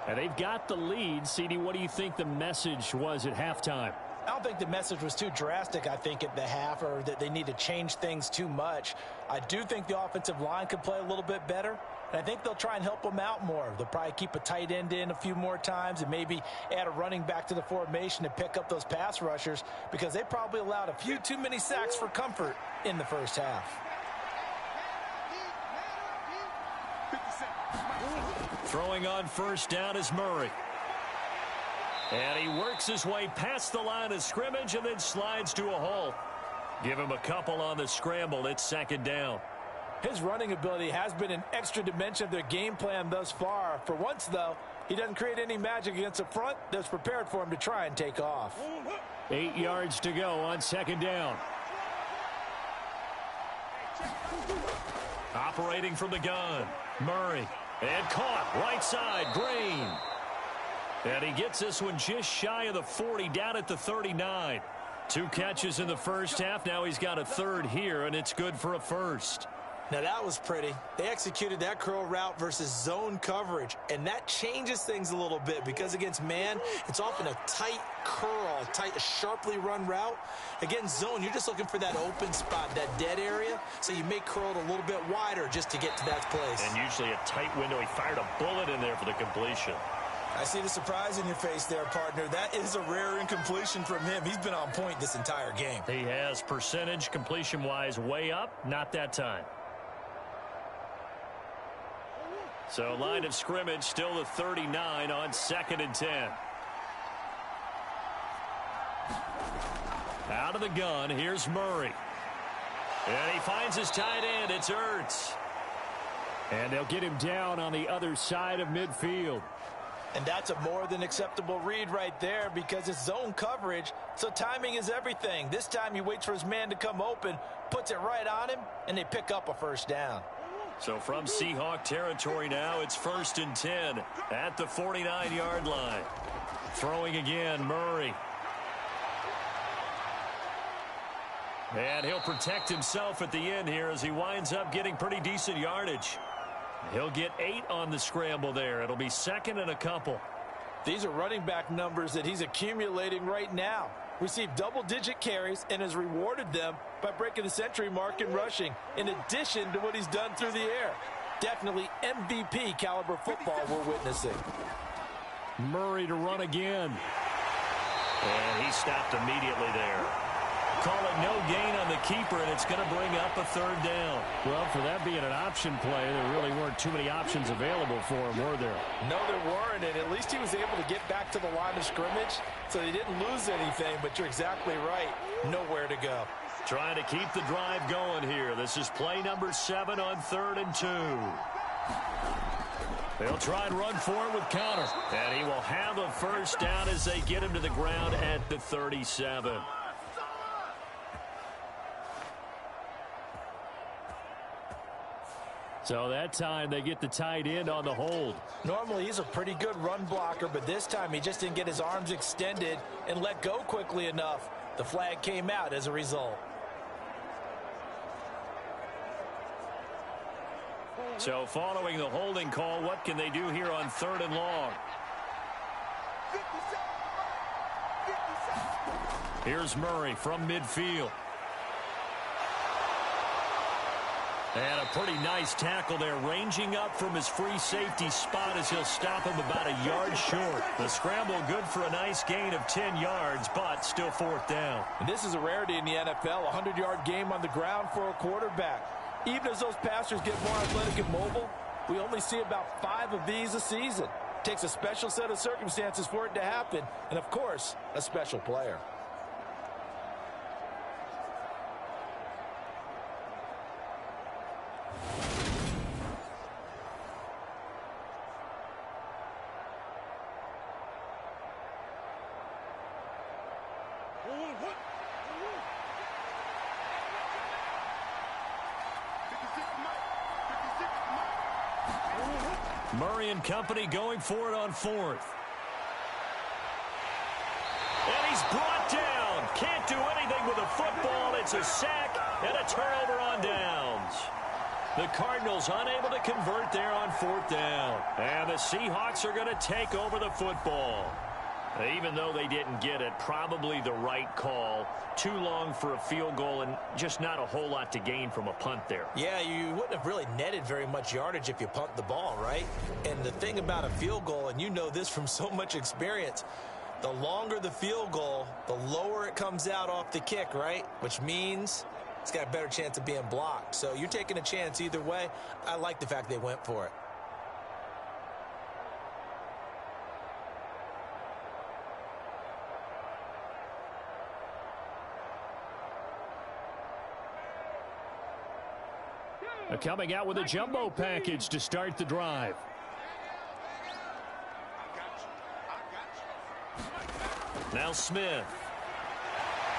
And they've got the lead. CD, what do you think the message was at halftime? I don't think the message was too drastic, I think, at the half, or that they need to change things too much. I do think the offensive line could play a little bit better, and I think they'll try and help them out more. They'll probably keep a tight end in a few more times and maybe add a running back to the formation to pick up those pass rushers, because they probably allowed a few too many sacks for comfort in the first half. Throwing on first down is Murray. And he works his way past the line of scrimmage and then slides to a halt. Give him a couple on the scramble. It's second down. His running ability has been an extra dimension of their game plan thus far. For once, though, he doesn't create any magic against the front that's prepared for him to try and take off. 8 yards to go on second down. Operating from the gun, Murray. And caught, right side, Green. And he gets this one just shy of the 40, down at the 39. 2 catches in the first half. Now he's got a third here, and it's good for a first. Now that was pretty. They executed that curl route versus zone coverage, and that changes things a little bit because against man, it's often a tight curl, tight, sharply run route. Against zone, you're just looking for that open spot, that dead area, so you may curl it a little bit wider just to get to that place. And usually a tight window. He fired a bullet in there for the completion. I see the surprise in your face there, partner. That is a rare incompletion from him. He's been on point this entire game. He has percentage completion-wise way up, not that time. So line of scrimmage still the 39 on 2nd and 10. Out of the gun, here's Murray. And he finds his tight end. It's Ertz. And they'll get him down on the other side of midfield. And that's a more than acceptable read right there because it's zone coverage, so timing is everything. This time he waits for his man to come open, puts it right on him, and they pick up a first down. So from Seahawk territory now, it's 1st and 10 at the 49-yard line. Throwing again, Murray. And he'll protect himself at the end here as he winds up getting pretty decent yardage. He'll get 8 on the scramble there. It'll be 2nd and a couple. These are running back numbers that he's accumulating right now. Received double-digit carries and has rewarded them by breaking the century mark in rushing, in addition to what he's done through the air. Definitely MVP caliber football we're witnessing. Murray to run again. And he stopped immediately there. Call it no gain on the keeper, and it's going to bring up a 3rd down. Well, for that being an option play, there really weren't too many options available for him, were there? No, there weren't, and at least he was able to get back to the line of scrimmage, so he didn't lose anything, but you're exactly right. Nowhere to go. Trying to keep the drive going here. This is play number 7 on 3rd and 2. They'll try and run for it with Connor. And he will have a first down as they get him to the ground at the 37. So that time they get the tight end on the hold. Normally he's a pretty good run blocker, but this time he just didn't get his arms extended and let go quickly enough. The flag came out as a result. So following the holding call, what can they do here on 3rd and long? Here's Murray from midfield. And a pretty nice tackle there, ranging up from his free safety spot as he'll stop him about a yard short. The scramble good for a nice gain of 10 yards, but still 4th down. And this is a rarity in the NFL, a 100-yard game on the ground for a quarterback. Even as those passers get more athletic and mobile, we only see about 5 of these a season. It takes a special set of circumstances for it to happen, and of course, a special player. Murray and company going for it on 4th. And he's brought down. Can't do anything with a football. It's a sack and a turnover on downs. The Cardinals unable to convert there on 4th down. And the Seahawks are going to take over the football. Even though they didn't get it, probably the right call. Too long for a field goal and just not a whole lot to gain from a punt there. Yeah, you wouldn't have really netted very much yardage if you punt the ball, right? And the thing about a field goal, and you know this from so much experience, the longer the field goal, the lower it comes out off the kick, right? Which means it's got a better chance of being blocked. So you're taking a chance either way. I like the fact they went for it. Coming out with a jumbo package to start the drive. Now Smith.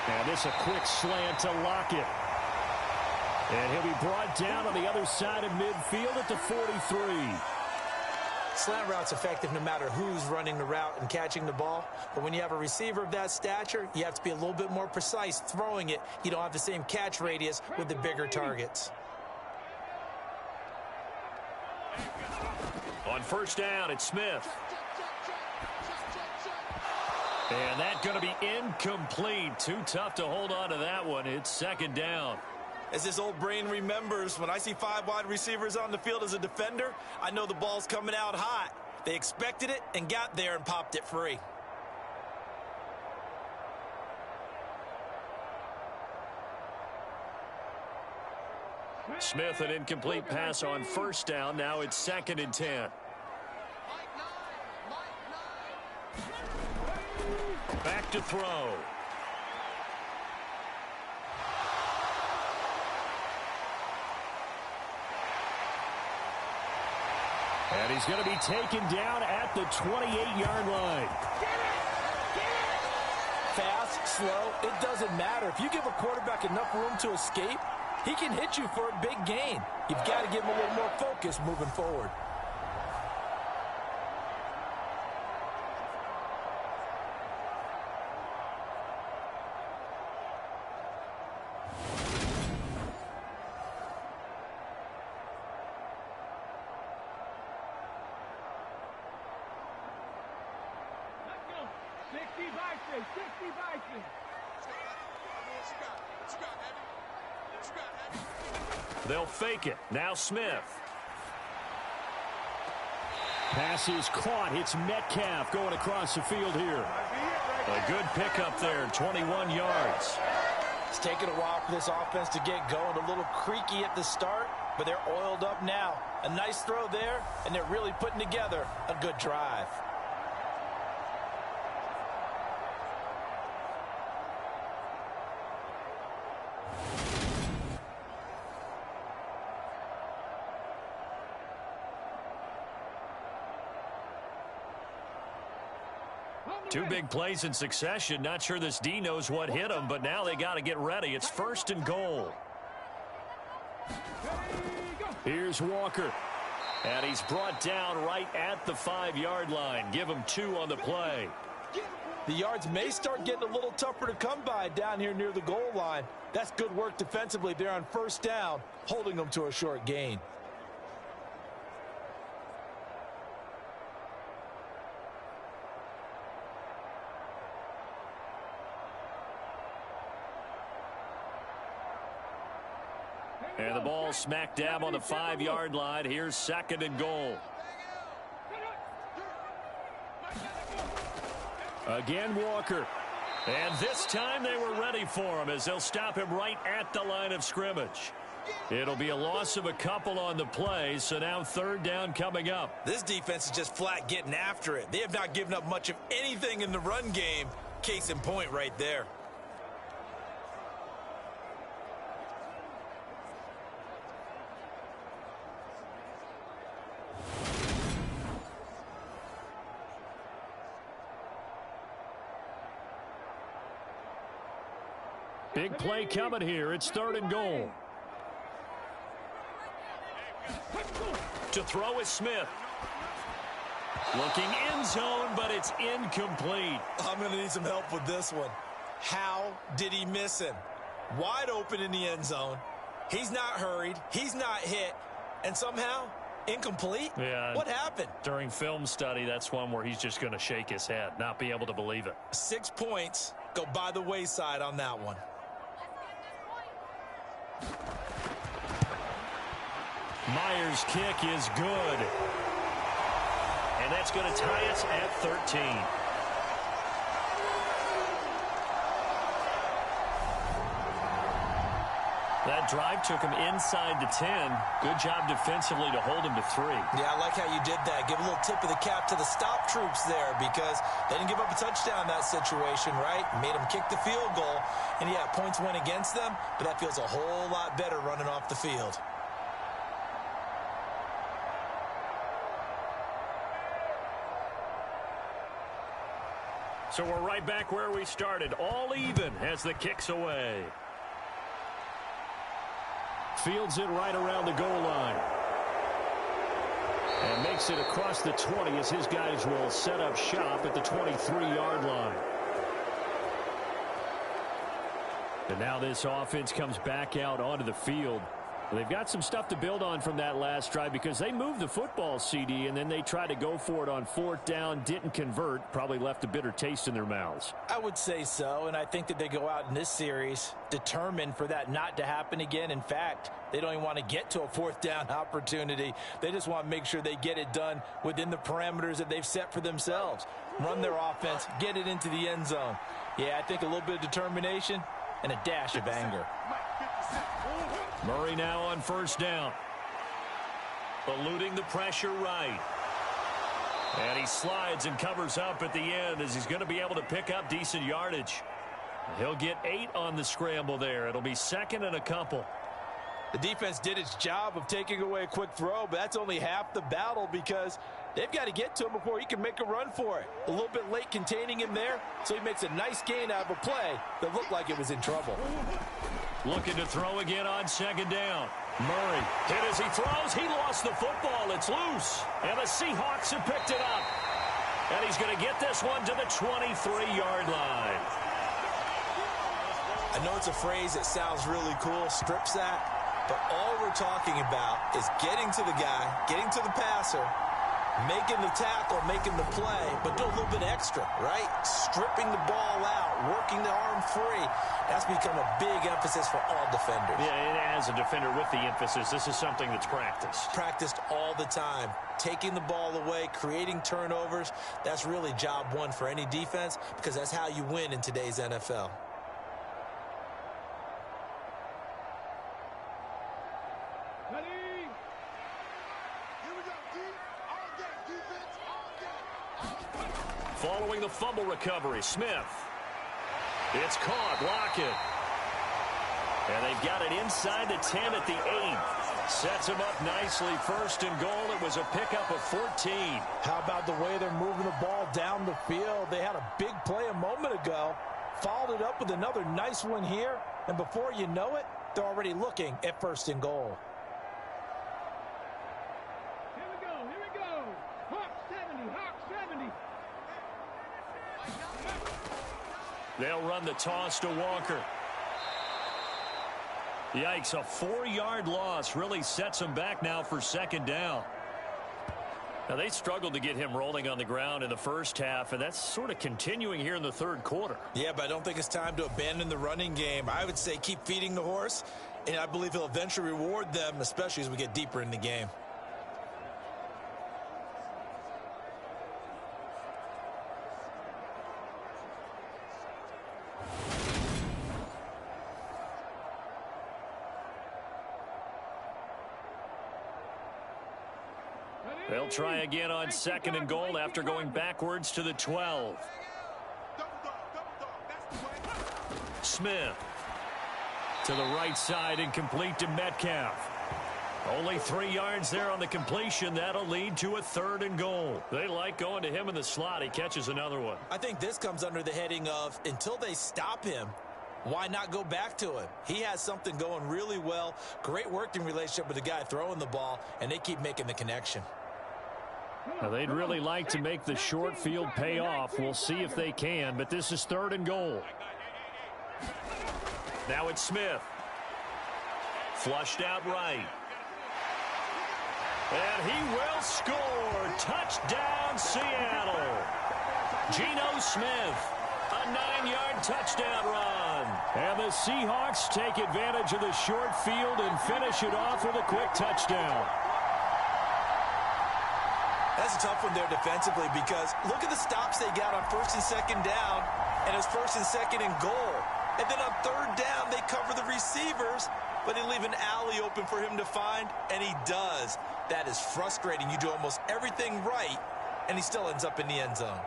And this a quick slant to Lockett. And he'll be brought down on the other side of midfield at the 43. Slant route's effective no matter who's running the route and catching the ball. But when you have a receiver of that stature, you have to be a little bit more precise throwing it. You don't have the same catch radius with the bigger targets. On first down, it's Smith. And that's going to be incomplete. Too tough to hold on to that one. It's second down. As his old brain remembers, when I see 5 wide receivers on the field as a defender, I know the ball's coming out hot. They expected it and got there and popped it free. Smith, an incomplete pass on first down. Now it's 2nd and 10. Back to throw. And he's going to be taken down at the 28-yard line. Fast, slow, it doesn't matter. If you give a quarterback enough room to escape, he can hit you for a big gain. You've got to give him a little more focus moving forward. They'll fake it. Now Smith. Pass is caught. It's Metcalf going across the field here. A good pickup there, 21 yards. It's taken a while for this offense to get going. A little creaky at the start, but they're oiled up now. A nice throw there, and they're really putting together a good drive. Two big plays in succession. Not sure this D knows what hit him, but now they got to get ready. It's 1st and goal. Here's Walker. And he's brought down right at the 5-yard line. Give him 2 on the play. The yards may start getting a little tougher to come by down here near the goal line. That's good work defensively there on first down, holding them to a short gain. And the ball smack dab on the 5-yard line. Here's 2nd and goal. Again, Walker. And this time they were ready for him as they'll stop him right at the line of scrimmage. It'll be a loss of a couple on the play, so now 3rd down coming up. This defense is just flat getting after it. They have not given up much of anything in the run game. Case in point right there. Big play coming here. It's 3rd and goal. To throw is Smith. Looking end zone, but it's incomplete. I'm going to need some help with this one. How did he miss him? Wide open in the end zone. He's not hurried. He's not hit. And somehow, incomplete? Yeah. What happened? During film study, that's one where he's just going to shake his head, not be able to believe it. 6 points go by the wayside on that one. Myers' kick is good. And that's going to tie us at 13. That drive took him inside the 10. Good job defensively to hold him to 3. Yeah, I like how you did that. Give a little tip of the cap to the stop troops there because they didn't give up a touchdown in that situation, right? Made them kick the field goal. And, yeah, points went against them, but that feels a whole lot better running off the field. So we're right back where we started. All even as the kick's away. Fields it right around the goal line. And makes it across the 20 as his guys will set up shop at the 23-yard line. And now this offense comes back out onto the field. They've got some stuff to build on from that last drive because they moved the football, CD, and then they tried to go for it on 4th down, didn't convert, probably left a bitter taste in their mouths. I would say so, and I think that they go out in this series determined for that not to happen again. In fact, they don't even want to get to a 4th down opportunity. They just want to make sure they get it done within the parameters that they've set for themselves. Run their offense, get it into the end zone. Yeah, I think a little bit of determination and a dash of anger. Murray now on 1st down. Eluding the pressure right. And he slides and covers up at the end as he's going to be able to pick up decent yardage. He'll get 8 on the scramble there. It'll be 2nd and a couple. The defense did its job of taking away a quick throw, but that's only half the battle because they've got to get to him before he can make a run for it. A little bit late containing him there, so he makes a nice gain out of a play that looked like it was in trouble. Looking to throw again on 2nd down. Murray hit as he throws. He lost the football. It's loose. And the Seahawks have picked it up. And he's going to get this one to the 23-yard line. I know it's a phrase that sounds really cool, strip sack, but all we're talking about is getting to the guy, getting to the passer, making the tackle, making the play, but do a little bit extra, right? Stripping the ball out, working the arm free. That's become a big emphasis for all defenders. Yeah, and as a defender with the emphasis, this is something that's practiced. Practiced all the time. Taking the ball away, creating turnovers, that's really job one for any defense because that's how you win in today's NFL. Following the fumble recovery, Smith. It's caught. Lockett. And they've got it inside the 10 at the 8. Sets him up nicely. 1st and goal. It was a pickup of 14. How about the way they're moving the ball down the field? They had a big play a moment ago. Followed it up with another nice one here. And before you know it, they're already looking at 1st and goal. Here we go. Hawk 70, Hawk 70. They'll run the toss to Walker. Yikes, a 4-yard loss really sets them back now for 2nd down. Now, they struggled to get him rolling on the ground in the first half, and that's sort of continuing here in the 3rd quarter. Yeah, but I don't think it's time to abandon the running game. I would say keep feeding the horse, and I believe he'll eventually reward them, especially as we get deeper in the game. They'll try again on 2nd and goal after going backwards to the 12. Smith to the right side and complete to Metcalf. Only 3 yards there on the completion. That'll lead to a 3rd and goal. They like going to him in the slot. He catches another one. I think this comes under the heading of until they stop him, why not go back to him? He has something going really well. Great working relationship with the guy throwing the ball, and they keep making the connection. Now, they'd really like to make the short field pay off. We'll see if they can, but this is 3rd and goal. Now it's Smith. Flushed out right. And he will score. Touchdown, Seattle. Geno Smith. A 9-yard touchdown run. And the Seahawks take advantage of the short field and finish it off with a quick touchdown. That's a tough one there defensively because look at the stops they got on 1st and 2nd down, and it's 1st and 2nd and goal. And then on 3rd down, they cover the receivers, but they leave an alley open for him to find, and he does. That is frustrating. You do almost everything right, and he still ends up in the end zone.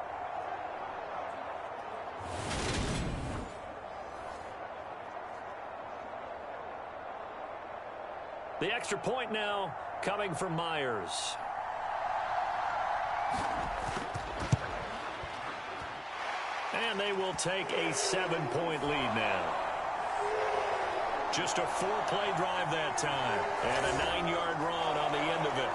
The extra point now coming from Myers. And they will take a 7-point lead now. Just a 4-play drive that time. And a 9-yard run on the end of it.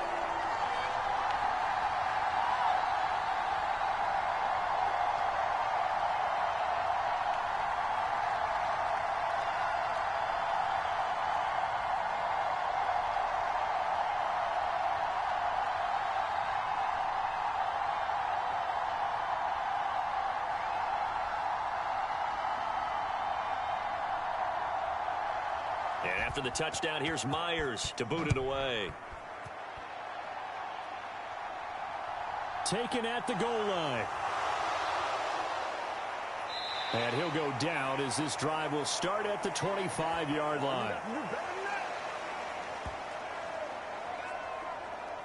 And after the touchdown, here's Myers to boot it away. Taken at the goal line. And he'll go down as this drive will start at the 25-yard line.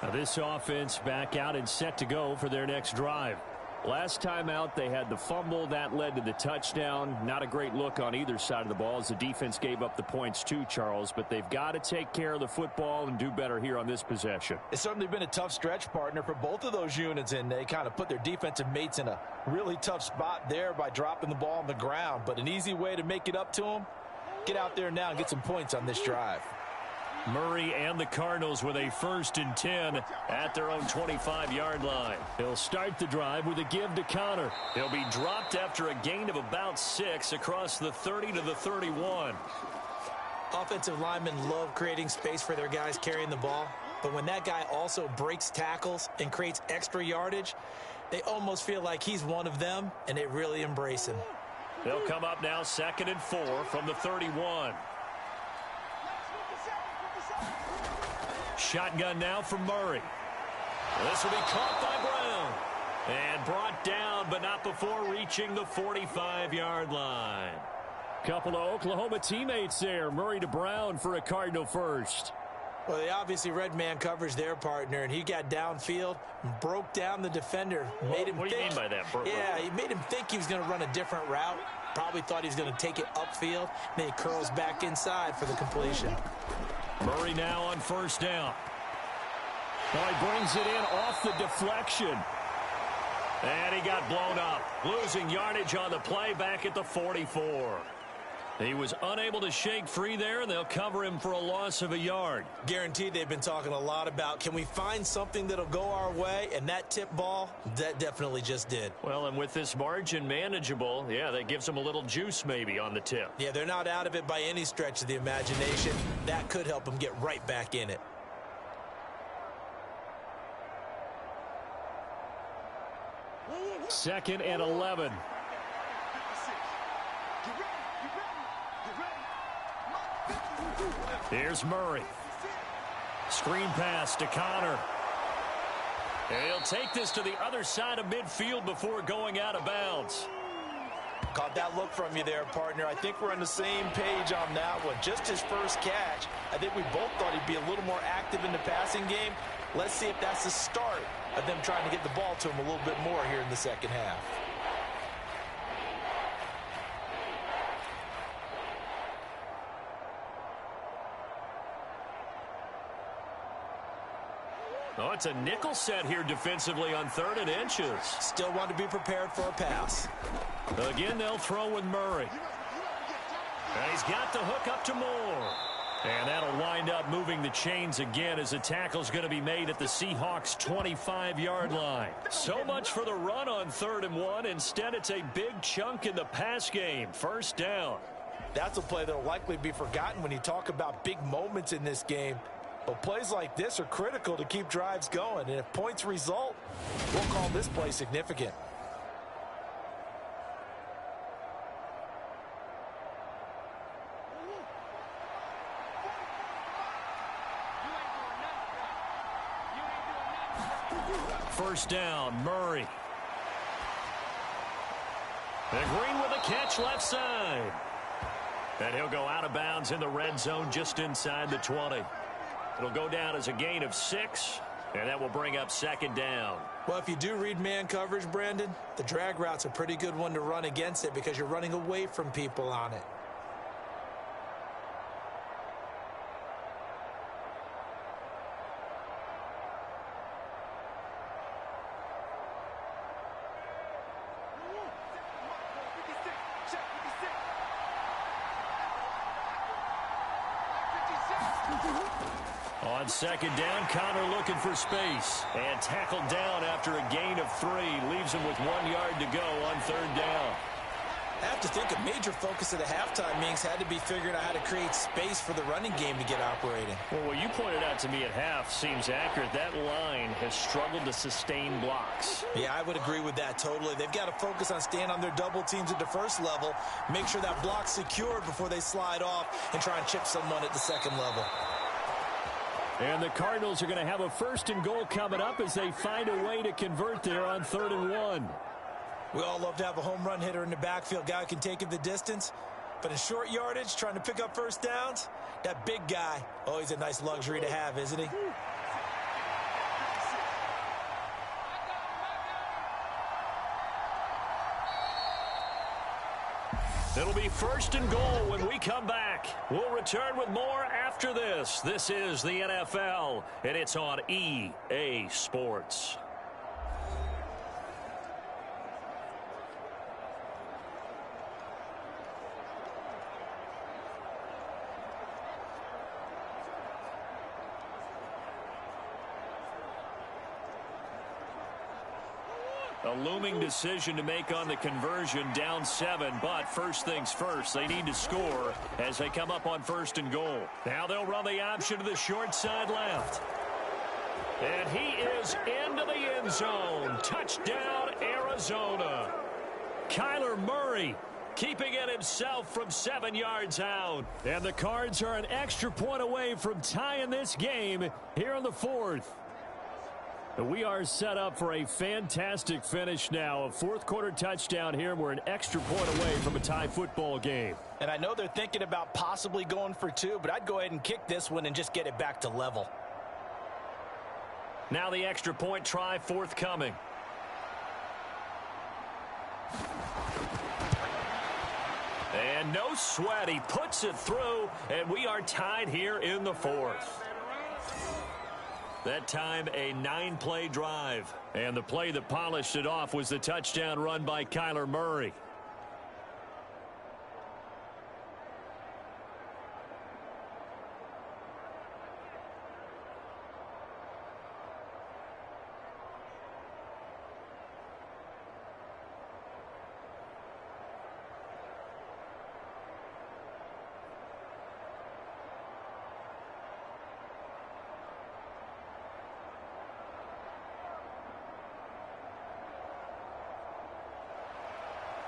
Now this offense back out and set to go for their next drive. Last time out, they had the fumble. That led to the touchdown. Not a great look on either side of the ball as the defense gave up the points too, Charles. But they've got to take care of the football and do better here on this possession. It's certainly been a tough stretch, partner, for both of those units, and they kind of put their defensive mates in a really tough spot there by dropping the ball on the ground. But an easy way to make it up to them, get out there now and get some points on this drive. Murray and the Cardinals with a 1st and 10 at their own 25-yard line. He'll start the drive with a give to Connor. He'll be dropped after a gain of about 6 across the 30 to the 31. Offensive linemen love creating space for their guys carrying the ball, but when that guy also breaks tackles and creates extra yardage, they almost feel like he's one of them, and they really embrace him. They'll come up now 2nd and 4 from the 31. Shotgun now for Murray. This will be caught by Brown. And brought down, but not before reaching the 45-yard line. Couple of Oklahoma teammates there. Murray to Brown for a Cardinal first. Well, they obviously read man coverage their partner, and he got downfield and broke down the defender. Made him what do you mean by that? Yeah, he made him think he was going to run a different route. Probably thought he was going to take it upfield. Then he curls back inside for the completion. Murray now on 1st down. Well, he brings it in off the deflection. And he got blown up. Losing yardage on the play back at the 44. He was unable to shake free there, and they'll cover him for a loss of a yard. Guaranteed they've been talking a lot about, can we find something that'll go our way? And that tip ball, that definitely just did. Well, and with this margin manageable, yeah, that gives them a little juice maybe on the tip. Yeah, they're not out of it by any stretch of the imagination. That could help them get right back in it. Second and 11. Here's Murray. Screen pass to Connor. And he'll take this to the other side of midfield before going out of bounds. Caught that look from you there, partner. I think we're on the same page on that one. Just his first catch. I think we both thought he'd be a little more active in the passing game. Let's see if that's the start of them trying to get the ball to him a little bit more here in the second half. Oh, it's a nickel set here defensively on 3rd and inches. Still want to be prepared for a pass. Again, they'll throw with Murray. And he's got the hook up to Moore. And that'll wind up moving the chains again as the tackle's going to be made at the Seahawks' 25-yard line. So much for the run on 3rd and 1. Instead, it's a big chunk in the pass game. 1st down. That's a play that'll likely be forgotten when you talk about big moments in this game. But plays like this are critical to keep drives going. And if points result, we'll call this play significant. First down, Murray. And Green with a catch left side. And he'll go out of bounds in the red zone just inside the 20. It'll go down as a gain of 6, and that will bring up 2nd down. Well, if you do read man coverage, Brandon, the drag route's a pretty good one to run against it because you're running away from people on it. On second down, Connor looking for space. And tackled down after a gain of 3. Leaves him with 1 yard to go on third down. I have to think a major focus of the halftime meetings had to be figuring out how to create space for the running game to get operating. Well, what you pointed out to me at half seems accurate. That line has struggled to sustain blocks. Yeah, I would agree with that totally. They've got to focus on staying on their double teams at the first level, make sure that block's secured before they slide off and try and chip someone at the second level. And the Cardinals are going to have a 1st and goal coming up as they find a way to convert there on 3rd and 1. We all love to have a home run hitter in the backfield, guy who can take it the distance. But in short yardage, trying to pick up first downs, that big guy, oh, he's a nice luxury to have, isn't he? It'll be 1st and goal when we come back. We'll return with more after this. This is the NFL, and it's on EA Sports. A looming decision to make on the conversion, down 7, but first things first, they need to score as they come up on 1st and goal. Now they'll run the option to the short side left. And he is into the end zone. Touchdown, Arizona. Kyler Murray keeping it himself from 7 yards out. And the Cards are an extra point away from tying this game here in the 4th. We are set up for a fantastic finish now. A 4th quarter touchdown here. We're an extra point away from a tie football game. And I know they're thinking about possibly going for 2, but I'd go ahead and kick this one and just get it back to level. Now the extra point try forthcoming. And no sweat. He puts it through, and we are tied here in the 4th. That time, a 9-play drive. And the play that polished it off was the touchdown run by Kyler Murray.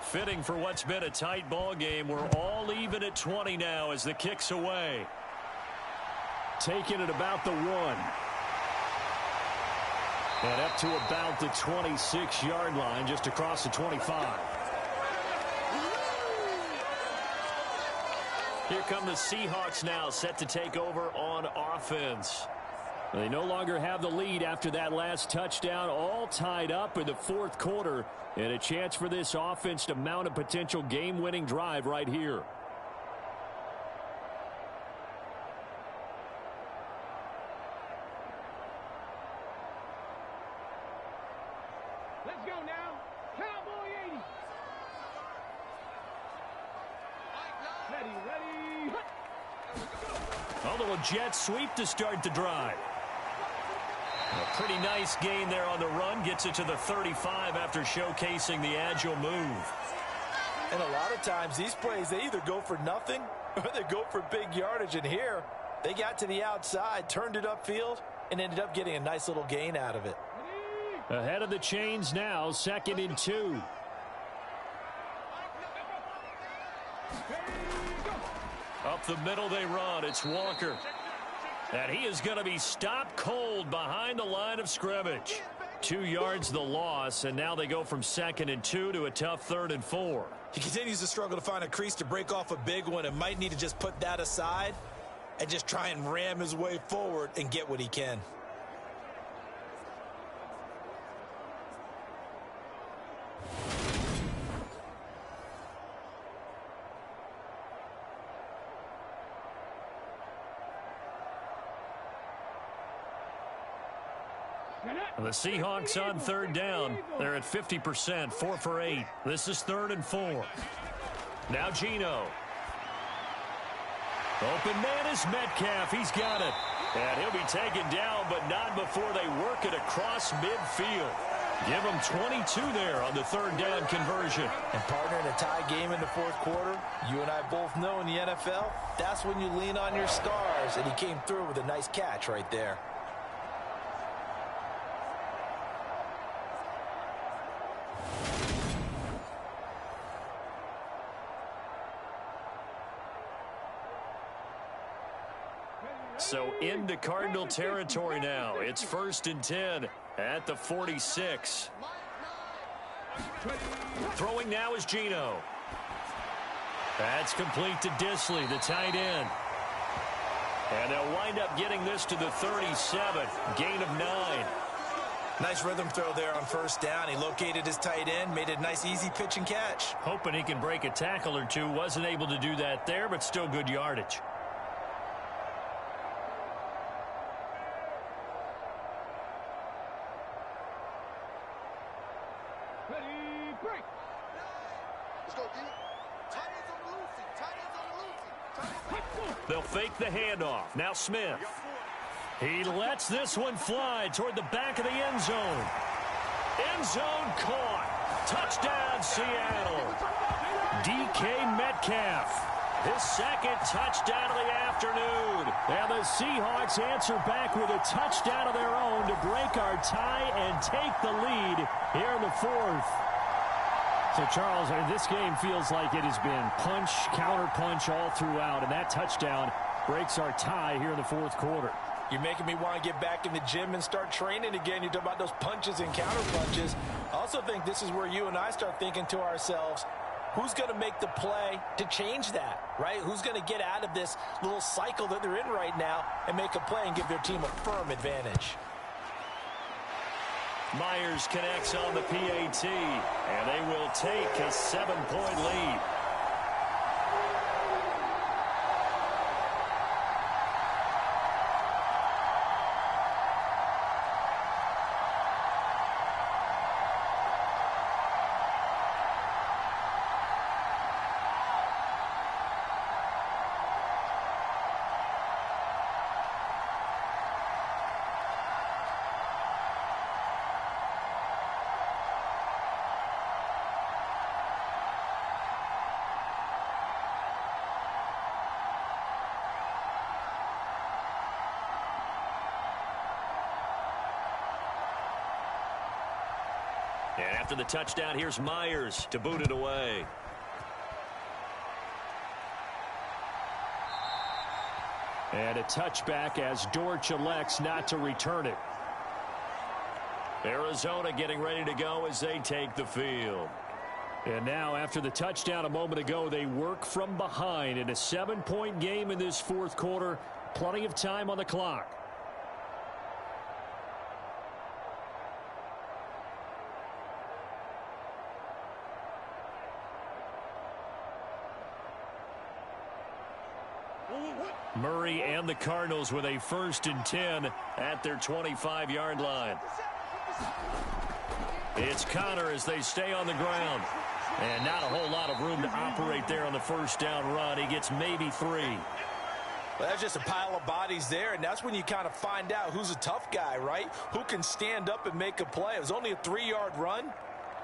Fitting for what's been a tight ball game. We're all even at 20 now as the kick's away. Taking it about the 1. And up to about the 26-yard line, just across the 25. Here come the Seahawks now, set to take over on offense. They no longer have the lead after that last touchdown, all tied up in the 4th quarter, and a chance for this offense to mount a potential game-winning drive right here. Let's go now. Cowboy 80. Ready. A little jet sweep to start the drive. A pretty nice gain there on the run. Gets it to the 35 after showcasing the agile move. And a lot of times these plays, they either go for nothing or they go for big yardage. And here, they got to the outside, turned it upfield, and ended up getting a nice little gain out of it. Ahead of the chains now, 2nd and 2. Up the middle they run. It's Walker. And he is going to be stopped cold behind the line of scrimmage. 2 yards the loss, and now they go from 2nd and 2 to a tough 3rd and 4. He continues to struggle to find a crease to break off a big one and might need to just put that aside and just try and ram his way forward and get what he can. And the Seahawks on 3rd down. They're at 50%, 4 for 8. This is 3rd and 4. Now Geno. Open man is Metcalf. He's got it. And he'll be taken down, but not before they work it across midfield. Give him 22 there on the third down conversion. And partner, in a tie game in the fourth quarter, you and I both know in the NFL, that's when you lean on your stars. And he came through with a nice catch right there. So into Cardinal territory now. It's 1st and 10 at the 46. Throwing now is Geno. That's complete to Disley, the tight end. And they'll wind up getting this to the 37. Gain of 9. Nice rhythm throw there on first down. He located his tight end, made a nice easy pitch and catch. Hoping he can break a tackle or two. Wasn't able to do that there, but still good yardage. They'll fake the handoff. Now Smith. He lets this one fly toward the back of the end zone. End zone caught. Touchdown, Seattle. DK Metcalf. His second touchdown of the afternoon. And the Seahawks answer back with a touchdown of their own to break our tie and take the lead here in the fourth. So, Charles, this game feels like it has been punch, counter-punch all throughout, and that touchdown breaks our tie here in the fourth quarter. You're making me want to get back in the gym and start training again. You talk about those punches and counter-punches. I also think this is where you and I start thinking to ourselves, who's going to make the play to change that, right? Who's going to get out of this little cycle that they're in right now and make a play and give their team a firm advantage? Myers connects on the PAT, and they will take a 7-point lead. And after the touchdown, here's Myers to boot it away. And a touchback as Dortch elects not to return it. Arizona getting ready to go as they take the field. And now, after the touchdown a moment ago, they work from behind in a 7-point game in this fourth quarter. Plenty of time on the clock. Murray and the Cardinals with a 1st and 10 at their 25-yard line. It's Connor as they stay on the ground. And not a whole lot of room to operate there on the first down run. He gets maybe 3. Well, that's just a pile of bodies there, and that's when you kind of find out who's a tough guy, right? Who can stand up and make a play. It was only a 3-yard run,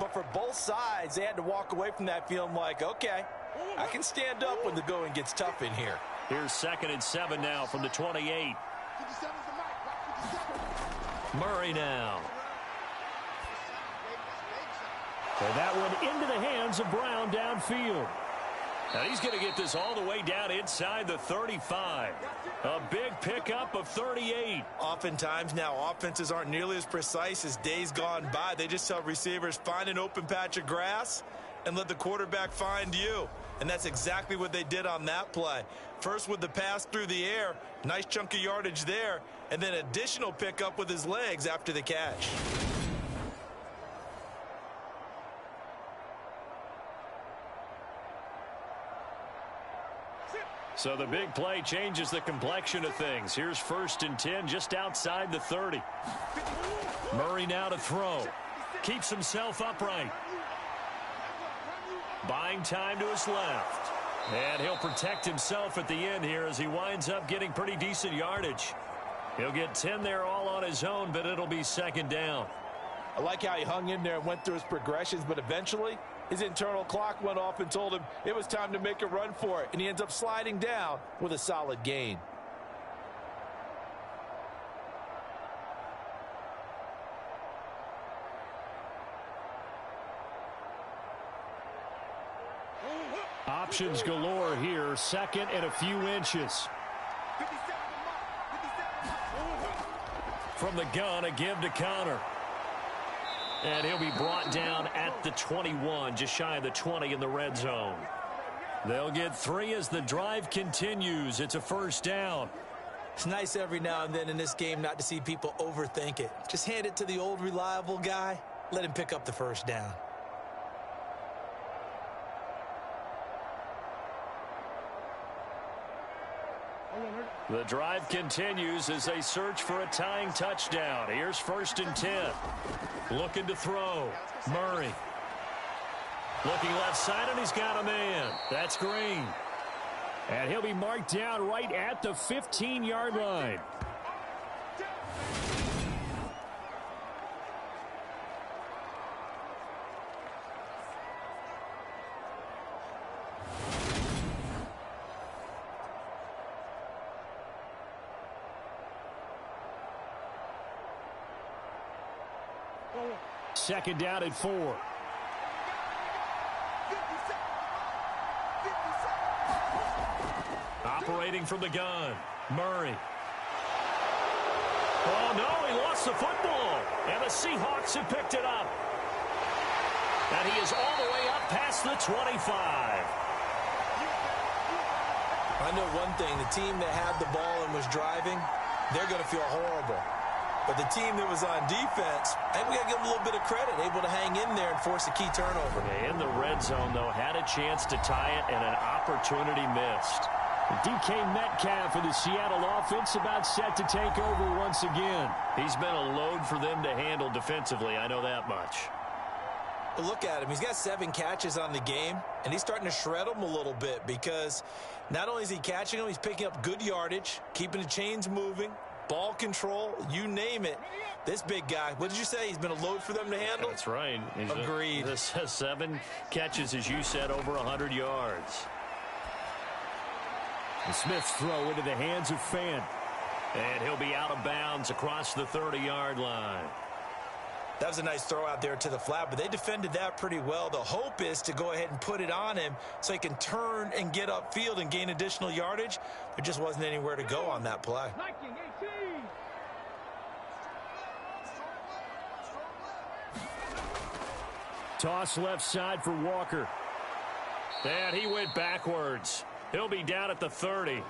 but for both sides, they had to walk away from that feeling like, okay, I can stand up when the going gets tough in here. Here's 2nd and 7 now from the 28. Murray now. And that one into the hands of Brown downfield. And he's going to get this all the way down inside the 35. A big pickup of 38. Oftentimes now, offenses aren't nearly as precise as days gone by. They just tell receivers, find an open patch of grass and let the quarterback find you. And that's exactly what they did on that play. First with the pass through the air, nice chunk of yardage there, and then additional pickup with his legs after the catch. So the big play changes the complexion of things. Here's 1st and 10 just outside the 30. Murray now to throw. Keeps himself upright. Buying time to his left. And he'll protect himself at the end here as he winds up getting pretty decent yardage. He'll get 10 there all on his own, but it'll be second down. I like how he hung in there and went through his progressions, but eventually his internal clock went off and told him it was time to make a run for it, and he ends up sliding down with a solid gain. Options galore here, second and a few inches. From the gun, a give to Connor. And he'll be brought down at the 21, just shy of the 20 in the red zone. They'll get 3 as the drive continues. It's a first down. It's nice every now and then in this game not to see people overthink it. Just hand it to the old reliable guy. Let him pick up the first down. The drive continues as they search for a tying touchdown. Here's 1st and 10. Looking to throw. Murray. Looking left side, and he's got a man. That's Green. And he'll be marked down right at the 15-yard line. Second down at 4. Operating from the gun. Murray. Oh, no, he lost the football. And the Seahawks have picked it up. And he is all the way up past the 25. I know one thing. The team that had the ball and was driving, they're going to feel horrible. But the team that was on defense, I think we got to give them a little bit of credit, able to hang in there and force a key turnover. In the red zone, though, had a chance to tie it and an opportunity missed. DK Metcalf for the Seattle offense about set to take over once again. He's been a load for them to handle defensively, I know that much. But look at him. He's got 7 catches on the game, and he's starting to shred them a little bit because not only is he catching them, he's picking up good yardage, keeping the chains moving, ball control, you name it. This big guy, what did you say? He's been a load for them to handle? That's right. Agreed. This has 7 catches, as you said, over 100 yards. The Smith's throw into the hands of Fan. And he'll be out of bounds across the 30-yard line. That was a nice throw out there to the flat, but they defended that pretty well. The hope is to go ahead and put it on him so he can turn and get upfield and gain additional yardage. There just wasn't anywhere to go on that play. Toss left side for Walker. And he went backwards. He'll be down at the 30.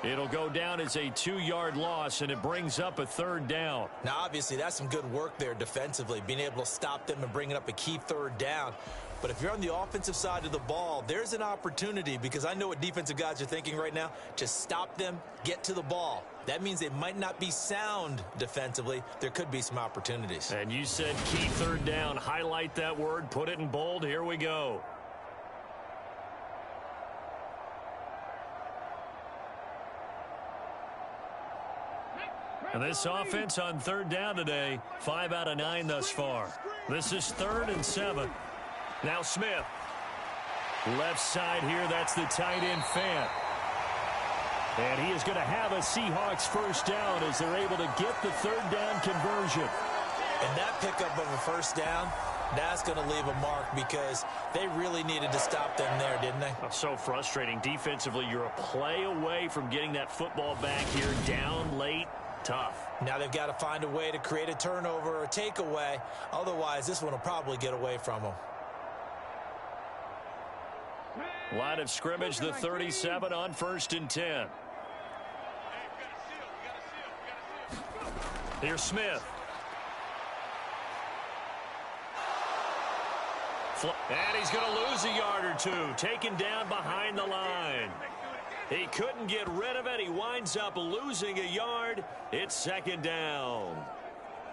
It'll go down as a 2-yard loss, and it brings up a 3rd down. Now, obviously, that's some good work there defensively, being able to stop them and bringing up a key 3rd down. But if you're on the offensive side of the ball, there's an opportunity, because I know what defensive guys are thinking right now. Just stop them, get to the ball. That means they might not be sound defensively. There could be some opportunities. And you said key 3rd down. Highlight that word, put it in bold. Here we go. And this offense on 3rd down today, 5 out of 9 thus far. This is 3rd and 7. Now Smith. Left side here, that's the tight end Fan. And he is going to have a Seahawks first down as they're able to get the 3rd down conversion. And that pickup of a first down, that's going to leave a mark because they really needed to stop them there, didn't they? Oh, so frustrating. Defensively, you're a play away from getting that football back here, down late. Tough. Now they've got to find a way to create a turnover or a takeaway. Otherwise, this one will probably get away from them. Line of scrimmage, the 37 on 1st and 10. Here's Smith. And he's going to lose a yard or 2. Taken down behind the line. He couldn't get rid of it. He winds up losing a yard. It's 2nd down.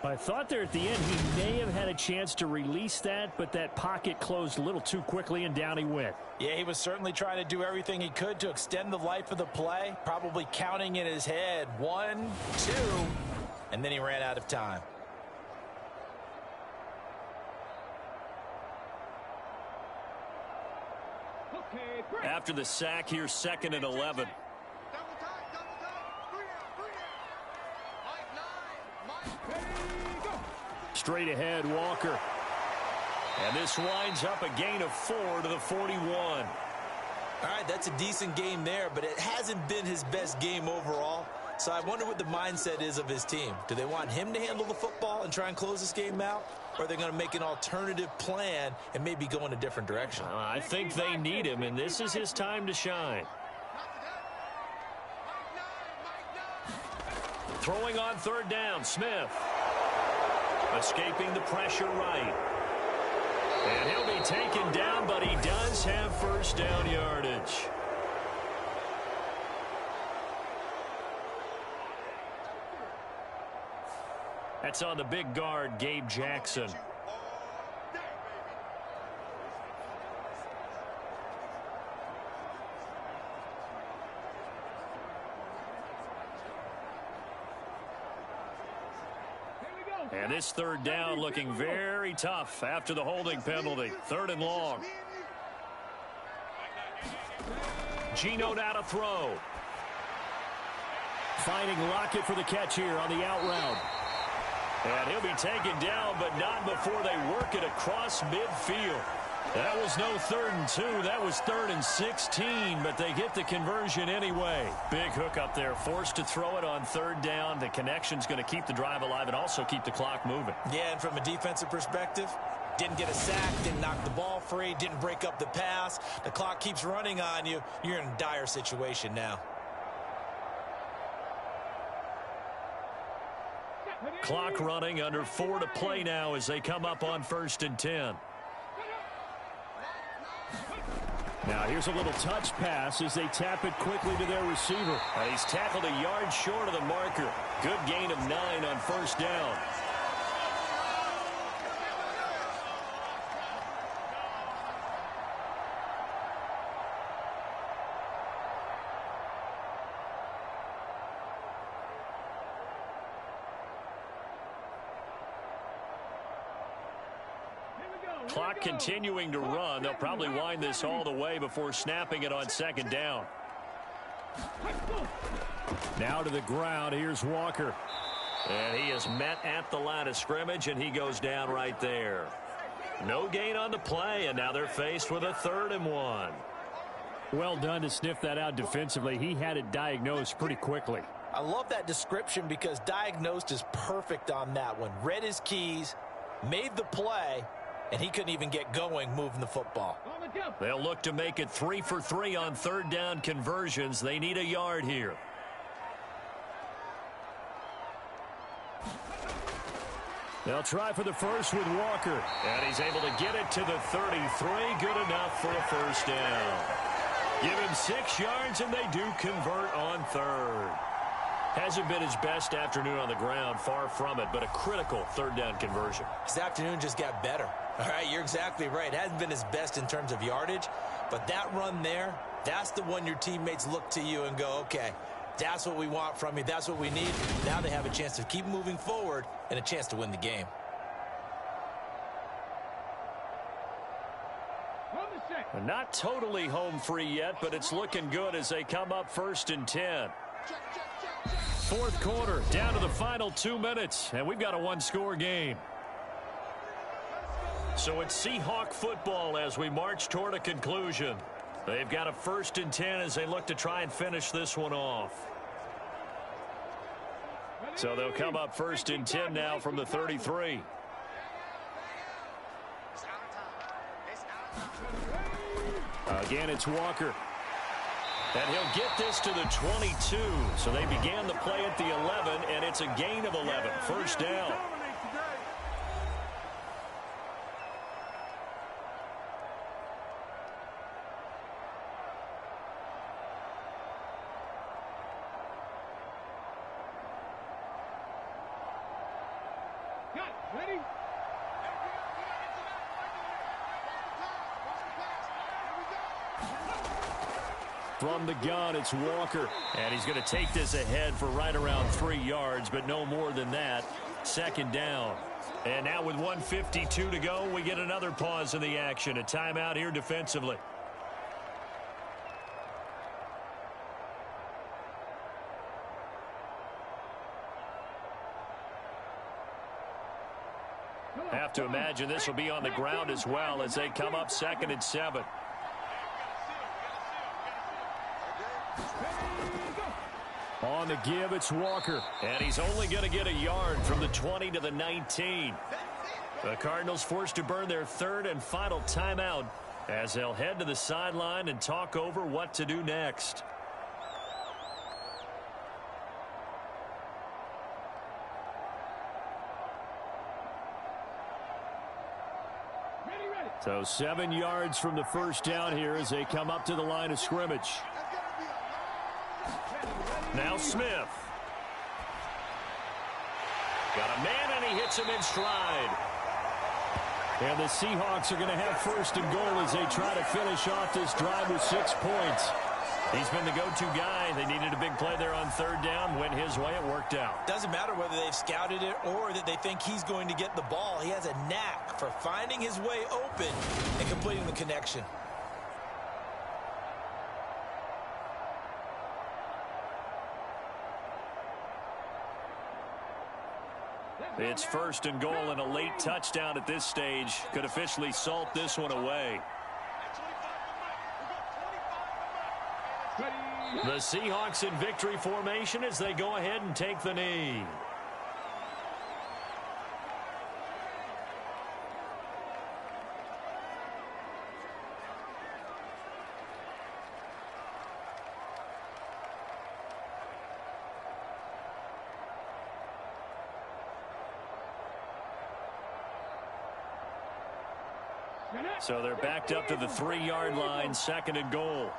I thought there at the end he may have had a chance to release that, but that pocket closed a little too quickly, and down he went. Yeah, he was certainly trying to do everything he could to extend the life of the play, probably counting in his head 1, 2, and then he ran out of time. After the sack, here's 2nd and 11. Straight ahead, Walker. And this winds up a gain of 4 to the 41. All right, that's a decent game there, but it hasn't been his best game overall. So I wonder what the mindset is of his team. Do they want him to handle the football and try and close this game out? Or are they going to make an alternative plan and maybe go in a different direction? I think they need him, and this is his time to shine. Throwing on 3rd down, Smith. Escaping the pressure right. And he'll be taken down, but he does have 1st down yardage. That's on the big guard, Gabe Jackson. And this 3rd down looking very tough after the holding penalty. 3rd and long. Geno now to throw. Finding Lockett for the catch here on the out route. And he'll be taken down, but not before they work it across midfield. That was no 3rd and 2. That was 3rd and 16, but they get the conversion anyway. Big hook up there, forced to throw it on 3rd down. The connection's going to keep the drive alive and also keep the clock moving. Yeah, and from a defensive perspective, didn't get a sack, didn't knock the ball free, didn't break up the pass. The clock keeps running on you. You're in a dire situation now. Clock running, under 4 to play now as they come up on 1st and 10. Now here's a little touch pass as they tap it quickly to their receiver. He's tackled a yard short of the marker. Good gain of 9 on 1st down. Clock continuing to run. They'll probably wind this all the way before snapping it on 2nd down. Now to the ground. Here's Walker. And he is met at the line of scrimmage, and he goes down right there. No gain on the play, and now they're faced with a 3rd and 1. Well done to sniff that out defensively. He had it diagnosed pretty quickly. I love that description because diagnosed is perfect on that one. Read his keys, made the play, and he couldn't even get going moving the football. They'll look to make it 3 for 3 on 3rd down conversions. They need a yard here. They'll try for the first with Walker. And he's able to get it to the 33. Good enough for a 1st down. Give him 6 yards, and they do convert on 3rd. Hasn't been his best afternoon on the ground, far from it, but a critical 3rd down conversion. His afternoon just got better. All right, you're exactly right. It hasn't been his best in terms of yardage, but that run there, that's the one your teammates look to you and go, okay, that's what we want from you. That's what we need. Now they have a chance to keep moving forward and a chance to win the game. Not totally home free yet, but it's looking good as they come up 1st and 10. 4th quarter, down to the final 2 minutes, and we've got a 1-score game. So it's Seahawk football as we march toward a conclusion. They've got a 1st and 10 as they look to try and finish this one off. So they'll come up 1st and 10 now from the 33. Again, it's Walker. And he'll get this to the 22. So they began the play at the 11, and it's a gain of 11. 1st down. Ready? From the gun, it's Walker. And he's going to take this ahead for right around 3 yards, but no more than that. Second down. And now with 1:52 to go, we get another pause in the action. A timeout here defensively. Have to imagine this will be on the ground as well as they come up 2nd and 7. On the give, it's Walker. And he's only going to get a yard from the 20 to the 19. The Cardinals forced to burn their 3rd and final timeout as they'll head to the sideline and talk over what to do next. So 7 yards from the first down here as they come up to the line of scrimmage. Now Smith. Got a man, and he hits him in stride. And the Seahawks are going to have 1st and goal as they try to finish off this drive with 6 points. He's been the go-to guy. They needed a big play there on 3rd down. Went his way. It worked out. Doesn't matter whether they've scouted it or that they think he's going to get the ball. He has a knack for finding his way open and completing the connection. It's 1st and goal, and a late touchdown at this stage could officially salt this one away. The Seahawks in victory formation as they go ahead and take the knee. So they're backed up to the 3-yard line, 2nd and goal.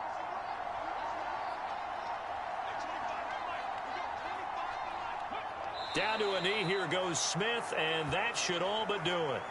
Down to a knee, here goes Smith, and that should all but do it.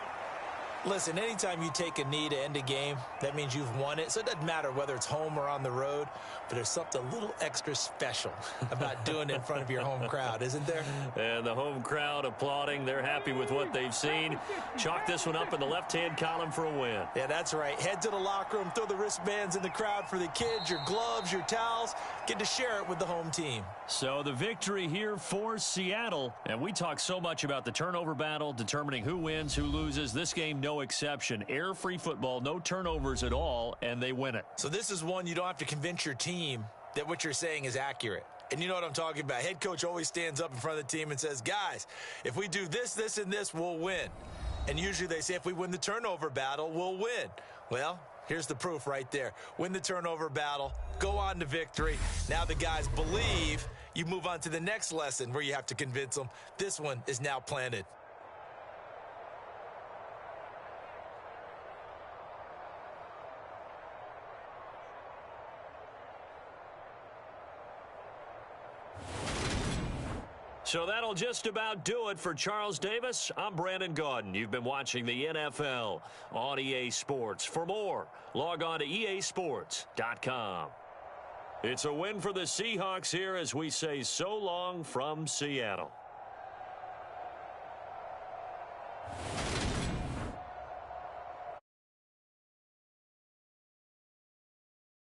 Listen, anytime you take a knee to end a game, that means you've won it. So it doesn't matter whether it's home or on the road, but there's something a little extra special about doing it in front of your home crowd, isn't there? And the home crowd applauding. They're happy with what they've seen. Chalk this one up in the left-hand column for a win. Yeah, that's right. Head to the locker room, throw the wristbands in the crowd for the kids, your gloves, your towels. Get to share it with the home team. So the victory here for Seattle. And we talk so much about the turnover battle, determining who wins, who loses. This game, no exception. Air-free football, no turnovers at all, and they win it. So this is one you don't have to convince your team that what you're saying is accurate. And you know what I'm talking about. Head coach always stands up in front of the team and says, guys, if we do this, this, and this, we'll win. And usually they say if we win the turnover battle, we'll win. Well, here's the proof right there. Win the turnover battle, go on to victory. Now the guys believe. You move on to the next lesson where you have to convince them. This one is now planted. So that'll just about do it for Charles Davis. I'm Brandon Gaudin. You've been watching the NFL on EA Sports. For more, log on to easports.com. It's a win for the Seahawks here as we say so long from Seattle.